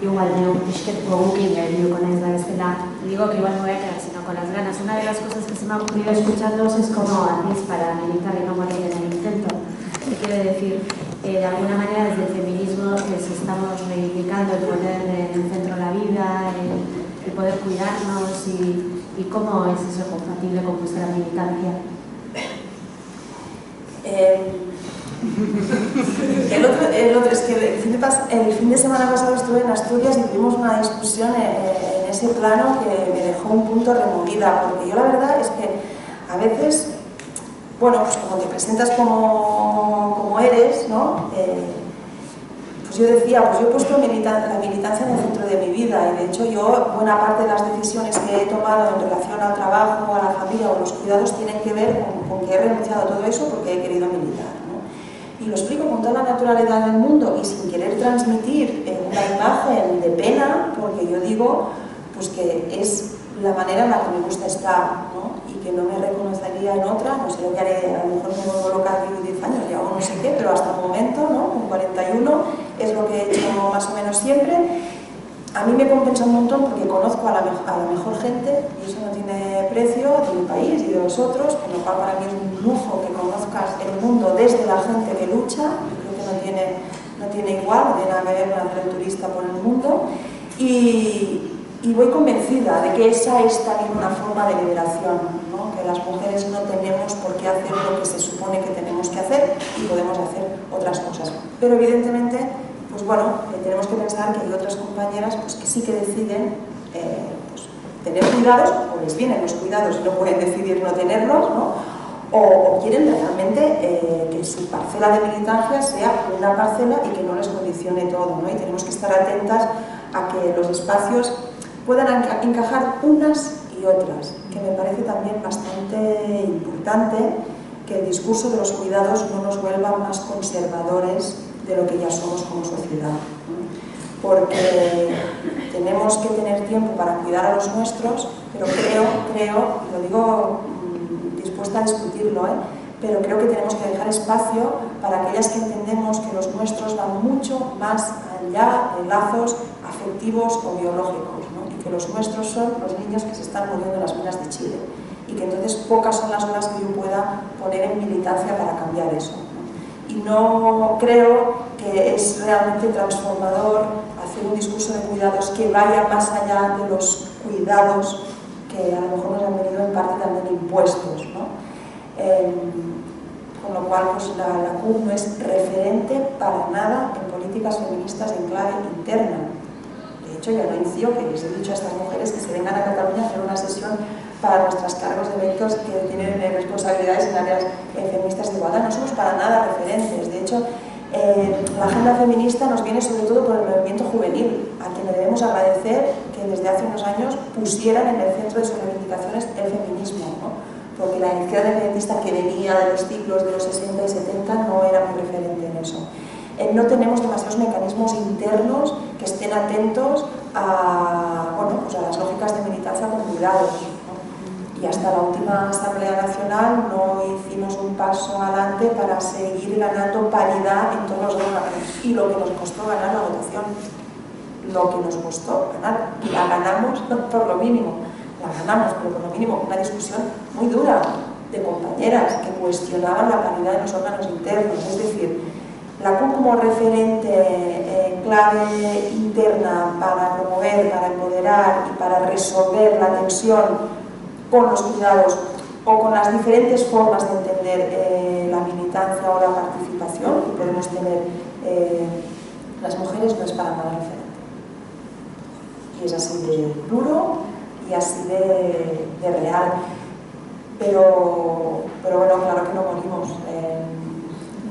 igual neo pixket gogukin gehiuko naiz da bestela. Digo que igual me voy a quedar sino con las ganas. Una de las cosas que se me ha ocurrido escuchándoos es cómo hacéis para militar y no morir en el intento. ¿Qué quiere decir? De alguna manera desde el feminismo les estamos reivindicando el poner en el centro la vida, el poder cuidarnos y cómo es eso compatible con vuestra militancia. El otro es que el fin de semana pasado estuve en Asturias y tuvimos una discusión en ese plano que me dejó un punto removida, porque yo la verdad es que a veces, bueno, pues como te presentas como eres, ¿no? Pues yo decía, pues yo he puesto la militancia en el centro de mi vida y de hecho yo, buena parte de las decisiones que he tomado en relación al trabajo, a la familia o los cuidados tienen que ver con que he renunciado a todo eso porque he querido militar, ¿no? Y lo explico con toda la naturalidad del mundo y sin querer transmitir una imagen de pena, porque yo digo pues que es la manera en la que me gusta estar, ¿no? Y que no me reconocería en otra, no sé lo que haré, a lo mejor me vuelvo loca aquí 10 años ya o no sé qué, pero hasta el momento, ¿no? Con 41 es lo que he hecho más o menos siempre. A mí me compensa un montón porque conozco a la mejor gente y eso no tiene precio de mi país y de vosotros, con lo cual para mí es un lujo que conozcas el mundo desde la gente que lucha, creo que no tiene igual, no tiene nada que ver con hacer el turista por el mundo y voy convencida de que esa es también una forma de liberación, ¿no? Que las mujeres no tenemos por qué hacer lo que se supone que tenemos que hacer y podemos hacer otras cosas, pero evidentemente pues bueno, tenemos que pensar que hay otras compañeras pues, que sí que deciden pues, tener cuidados, o les vienen los cuidados y no pueden decidir no tenerlos, ¿no? O quieren realmente que su parcela de militancia sea una parcela y que no les condicione todo, ¿no? Y tenemos que estar atentas a que los espacios puedan encajar unas y otras, que me parece también bastante importante que el discurso de los cuidados no nos vuelva más conservadores de lo que ya somos como sociedad, ¿no? Porque tenemos que tener tiempo para cuidar a los nuestros, pero creo, y lo digo dispuesta a discutirlo, pero creo que tenemos que dejar espacio para aquellas que entendemos que los nuestros van mucho más allá de lazos afectivos o biológicos, ¿no? Y que los nuestros son los niños que se están muriendo en las minas de Chile y que entonces pocas son las horas que yo pueda poner en militancia para cambiar eso, ¿no? Y no creo que es realmente transformador hacer un discurso de cuidados que vaya más allá de los cuidados que a lo mejor nos han venido en parte también impuestos, ¿no? Con lo cual pues, la CUP no es referente para nada en políticas feministas en clave interna. De hecho, ya anuncio que les he dicho a estas mujeres que se vengan a Cataluña a hacer una sesión para nuestros cargos de eventos que tienen responsabilidades en áreas feministas de igualdad. No somos para nada referentes. De hecho, la agenda feminista nos viene sobre todo por el movimiento juvenil, a quien le debemos agradecer que desde hace unos años pusieran en el centro de sus reivindicaciones el feminismo, ¿no? Porque la izquierda independentista que venía de los ciclos de los 60 y 70 no era muy referente en eso. No tenemos demasiados mecanismos internos que estén atentos a, bueno, pues a las lógicas de militancia con cuidados, ¿no? Y hasta la última Asamblea Nacional no hicimos un paso adelante para seguir ganando paridad en todos los órganos. Y lo que nos costó ganar la votación, lo que nos costó ganar, y la ganamos por lo mínimo. La ganamos, pero por lo mínimo una discusión muy dura de compañeras que cuestionaban la paridad de los órganos internos. Es decir, la CUP como referente clave interna para promover, para empoderar y para resolver la tensión con los cuidados o con las diferentes formas de entender la militancia o la participación que podemos tener las mujeres no es para nada referente. Y es así de duro y así de real, pero bueno, claro que no morimos,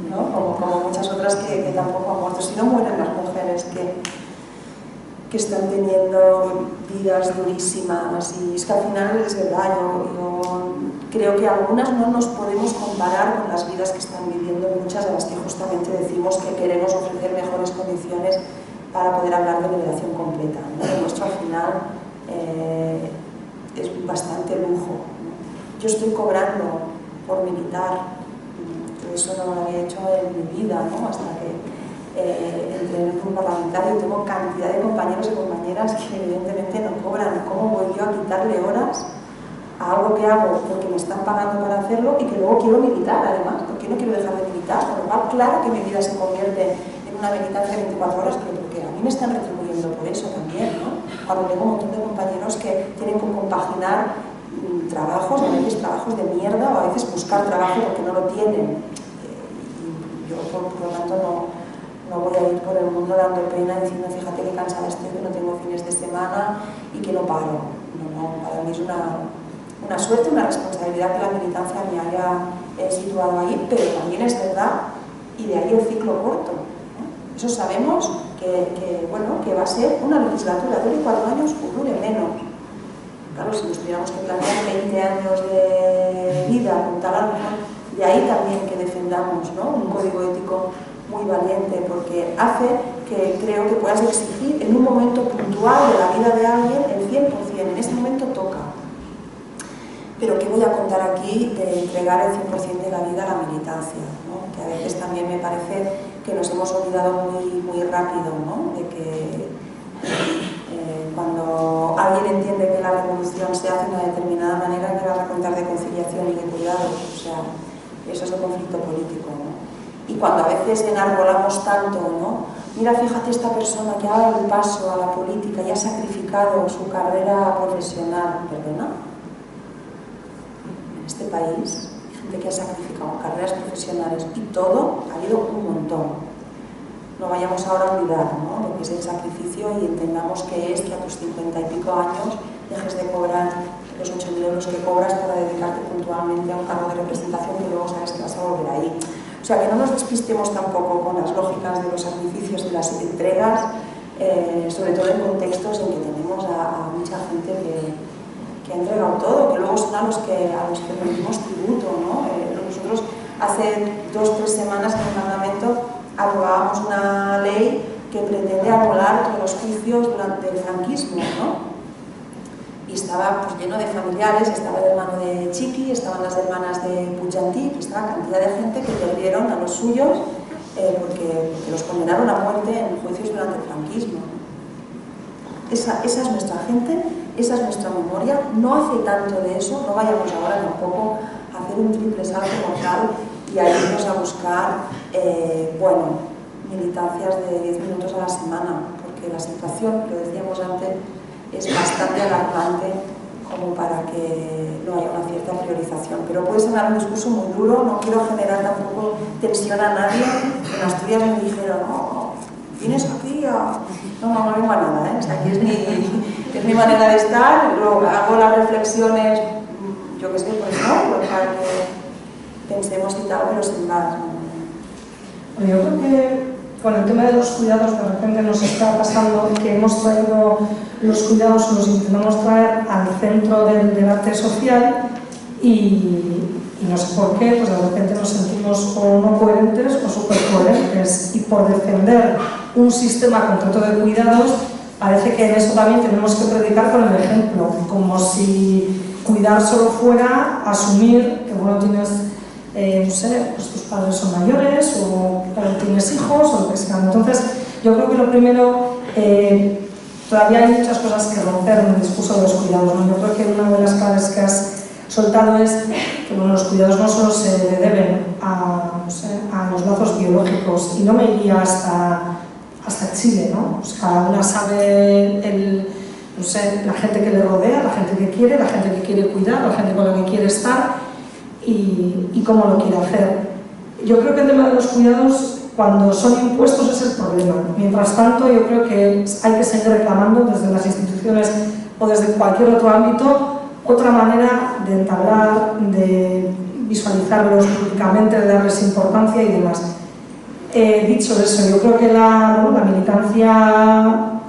¿no? Como muchas otras que tampoco han muerto, si no mueren las mujeres que están teniendo vidas durísimas, y es que al final es verdad, yo creo que algunas no nos podemos comparar con las vidas que están viviendo muchas de las que justamente decimos que queremos ofrecer mejores condiciones para poder hablar de liberación completa, ¿no? Lo nuestro al final es bastante lujo, ¿no? Yo estoy cobrando por militar, eso no lo había hecho en mi vida, ¿no? Hasta que entre el grupo parlamentario, tengo cantidad de compañeros y compañeras que evidentemente no cobran. ¿Cómo voy yo a quitarle horas a algo que hago porque me están pagando para hacerlo y que luego quiero militar además? Porque no quiero dejar de militar, con lo cual claro que mi vida se convierte en una militancia de 24 horas, pero porque a mí me están retribuyendo por eso también, ¿no? Cuando tengo un montón de compañeros que tienen que compaginar trabajos, a veces trabajos de mierda, o a veces buscar trabajo porque no lo tienen. Yo por lo tanto no voy a ir por el mundo dando pena diciendo fíjate qué cansada estoy, que no tengo fines de semana y que no paro. No, para mí es una suerte, una responsabilidad que la militancia me haya situado ahí, pero también es verdad, y de ahí el ciclo corto, ¿no? Eso sabemos que va a ser una legislatura, dure 4 años o dure menos. Claro, si nos tuviéramos que plantear 20 años de vida con tal algo, de ahí también que defendamos, ¿no?, un código ético muy valiente, porque hace que creo que puedas exigir en un momento puntual de la vida de alguien el 100%, en ese momento toca. Pero ¿qué voy a contar aquí de entregar el 100% de la vida a la militancia, ¿no? Que a veces también me parece que nos hemos olvidado muy rápido, ¿no?, de que cuando alguien entiende que la revolución se hace de una determinada manera, que vas a contar de conciliación y de cuidados, o sea, eso es el conflicto político, ¿no? Y cuando a veces enarbolamos tanto, ¿no?, mira, fíjate esta persona que ha dado el paso a la política y ha sacrificado su carrera profesional, ¿perdona? En este país hay gente que ha sacrificado carreras profesionales y todo ha habido un montón. No vayamos ahora a olvidar, ¿no?, lo que es el sacrificio y entendamos que es que a tus 50 y pico años dejes de cobrar los 8.000 euros que cobras para dedicarte puntualmente a un cargo de representación que luego sabes que vas a volver ahí. O sea, que no nos despistemos tampoco con las lógicas de los sacrificios, de las entregas, sobre todo en contextos en que tenemos a mucha gente que ha entregado todo, que luego son a los que rendimos tributo, ¿no? Nosotros hace 2 o 3 semanas en el Parlamento aprobábamos una ley que pretende anular todos los juicios durante el franquismo, ¿no? Y estaba pues lleno de familiares, estaba el hermano de Chiqui, estaban las hermanas de Puigdentí, estaba cantidad de gente que perdieron a los suyos porque los condenaron a muerte en juicios durante el franquismo. Esa es nuestra gente, esa es nuestra memoria. No hace tanto de eso, no vayamos ahora tampoco a hacer un triple salto mortal y a irnos a buscar, militancias de 10 minutos a la semana, porque la situación, lo decíamos antes, es bastante alarmante como para que no haya una cierta priorización. Pero puede sonar un discurso muy duro, no quiero generar tampoco tensión a nadie. En Asturias me dijeron, no, vienes aquí a... No vengo a nada, ¿eh? O sea, aquí es mi manera de estar, luego hago las reflexiones, yo qué sé, pues no, para que pensemos y tal, pero sin más. Bueno, yo creo que con el tema de los cuidados de repente nos está pasando que hemos traído los cuidados, los intentamos traer al centro del debate social y no sé por qué, pues de repente nos sentimos o no coherentes o súper coherentes, y por defender un sistema concreto de cuidados parece que en eso también tenemos que predicar con el ejemplo, como si cuidar solo fuera asumir que bueno, tienes no sé, pues tus padres son mayores o tienes hijos o lo que sea. Entonces yo creo que lo primero, todavía hay muchas cosas que romper en el discurso de los cuidados, ¿no? Yo creo que una de las claves que has soltado es que bueno, los cuidados no solo se le deben a los lazos biológicos, y no me iría hasta Chile, ¿no? Pues cada una sabe la gente que le rodea, la gente que quiere cuidar, la gente con la que quiere estar y cómo lo quiere hacer. Yo creo que el tema de los cuidados, cuando son impuestos, es el problema. Mientras tanto, yo creo que hay que seguir reclamando desde las instituciones o desde cualquier otro ámbito otra manera de entablar, de visualizarlos públicamente, de darles importancia y demás. Dicho eso, yo creo que la militancia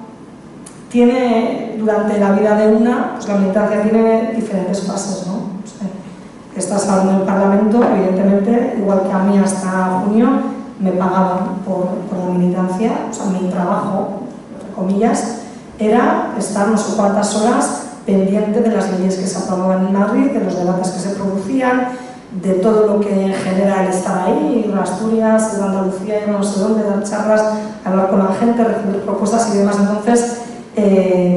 tiene, durante la vida de la militancia tiene diferentes fases, ¿no? O sea, estás hablando en el Parlamento, evidentemente, igual que a mí hasta junio me pagaban por la militancia, o sea, mi trabajo, entre comillas, era estar no sé cuántas horas pendiente de las leyes que se aprobaban en Madrid, de los debates que se producían, de todo lo que genera el estar ahí, ir a Asturias, ir a Andalucía, ir a no sé dónde, dar charlas, hablar con la gente, recibir propuestas y demás. Entonces,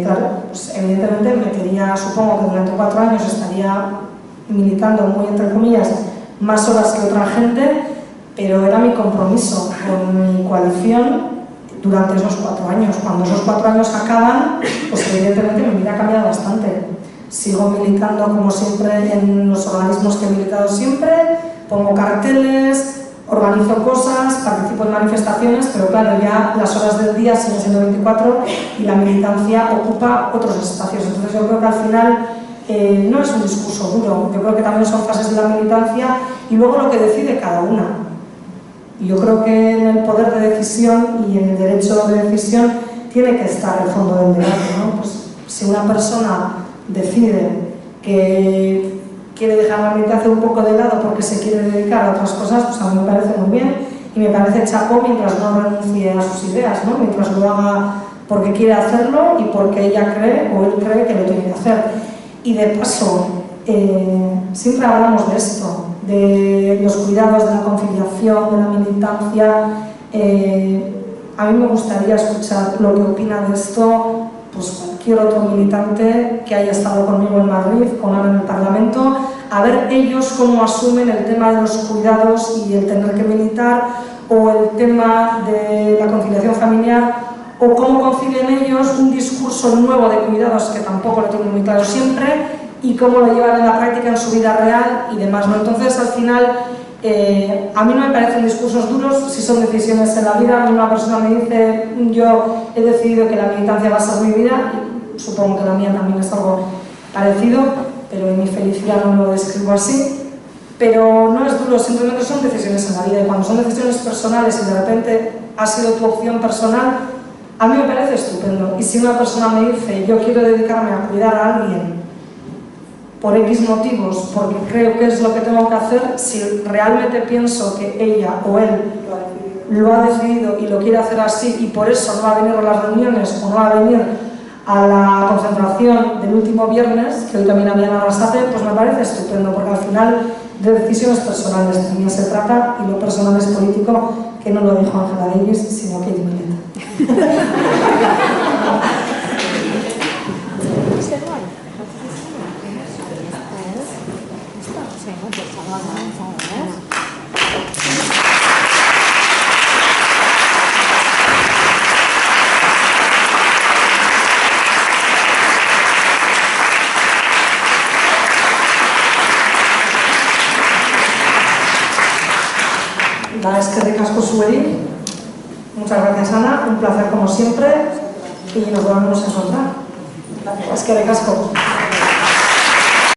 claro, pues evidentemente me quería, supongo que durante 4 años estaría militando, muy entre comillas, más horas que otra gente, pero era mi compromiso con mi coalición durante esos 4 años. Cuando esos 4 años acaban, pues evidentemente mi vida ha cambiado bastante. Sigo militando como siempre en los organismos que he militado siempre, pongo carteles, organizo cosas, participo en manifestaciones, pero claro, ya las horas del día siguen siendo 24 y la militancia ocupa otros espacios. Entonces yo creo que al final no es un discurso duro, yo creo que también son fases de la militancia y luego lo que decide cada una. Y yo creo que en el poder de decisión y en el derecho de decisión tiene que estar el fondo del debate, ¿no? Pues si una persona decide que quiere dejar la militancia un poco de lado porque se quiere dedicar a otras cosas, pues a mí me parece muy bien y me parece chapó mientras no renuncie a sus ideas, ¿no? Mientras lo haga porque quiere hacerlo y porque ella cree o él cree que lo tiene que hacer. Y de paso, siempre hablamos de esto, de los cuidados, de la conciliación, de la militancia. A mí me gustaría escuchar lo que opina de esto pues cualquier otro militante que haya estado conmigo en Madrid, con Ana en el Parlamento, a ver ellos cómo asumen el tema de los cuidados y el tener que militar, o el tema de la conciliación familiar, o cómo concilian ellos un discurso nuevo de cuidados que tampoco lo tengo muy claro siempre, y cómo lo llevan en la práctica en su vida real y demás, ¿no? Entonces, al final, a mí no me parecen discursos duros si son decisiones en la vida. Una persona me dice, yo he decidido que la militancia va a ser mi vida, y supongo que la mía también es algo parecido, pero en mi felicidad no lo describo así. Pero no es duro, simplemente son decisiones en la vida, y cuando son decisiones personales y de repente ha sido tu opción personal, a mí me parece estupendo. Y si una persona me dice, yo quiero dedicarme a cuidar a alguien por X motivos, porque creo que es lo que tengo que hacer, si realmente pienso que ella o él lo ha decidido y lo quiere hacer así y por eso no va a venir a las reuniones o no va a venir a la concentración del último viernes, que hoy también había en Arrasate, pues me parece estupendo, porque al final de decisiones personales también se trata, y lo personal es político, que no lo dijo Angela Davis, sino Kate Millett. Es que ricasco zuei. Muchas gracias, Ana, un placer como siempre y nos volvemos a encontrar. Es que ricasco.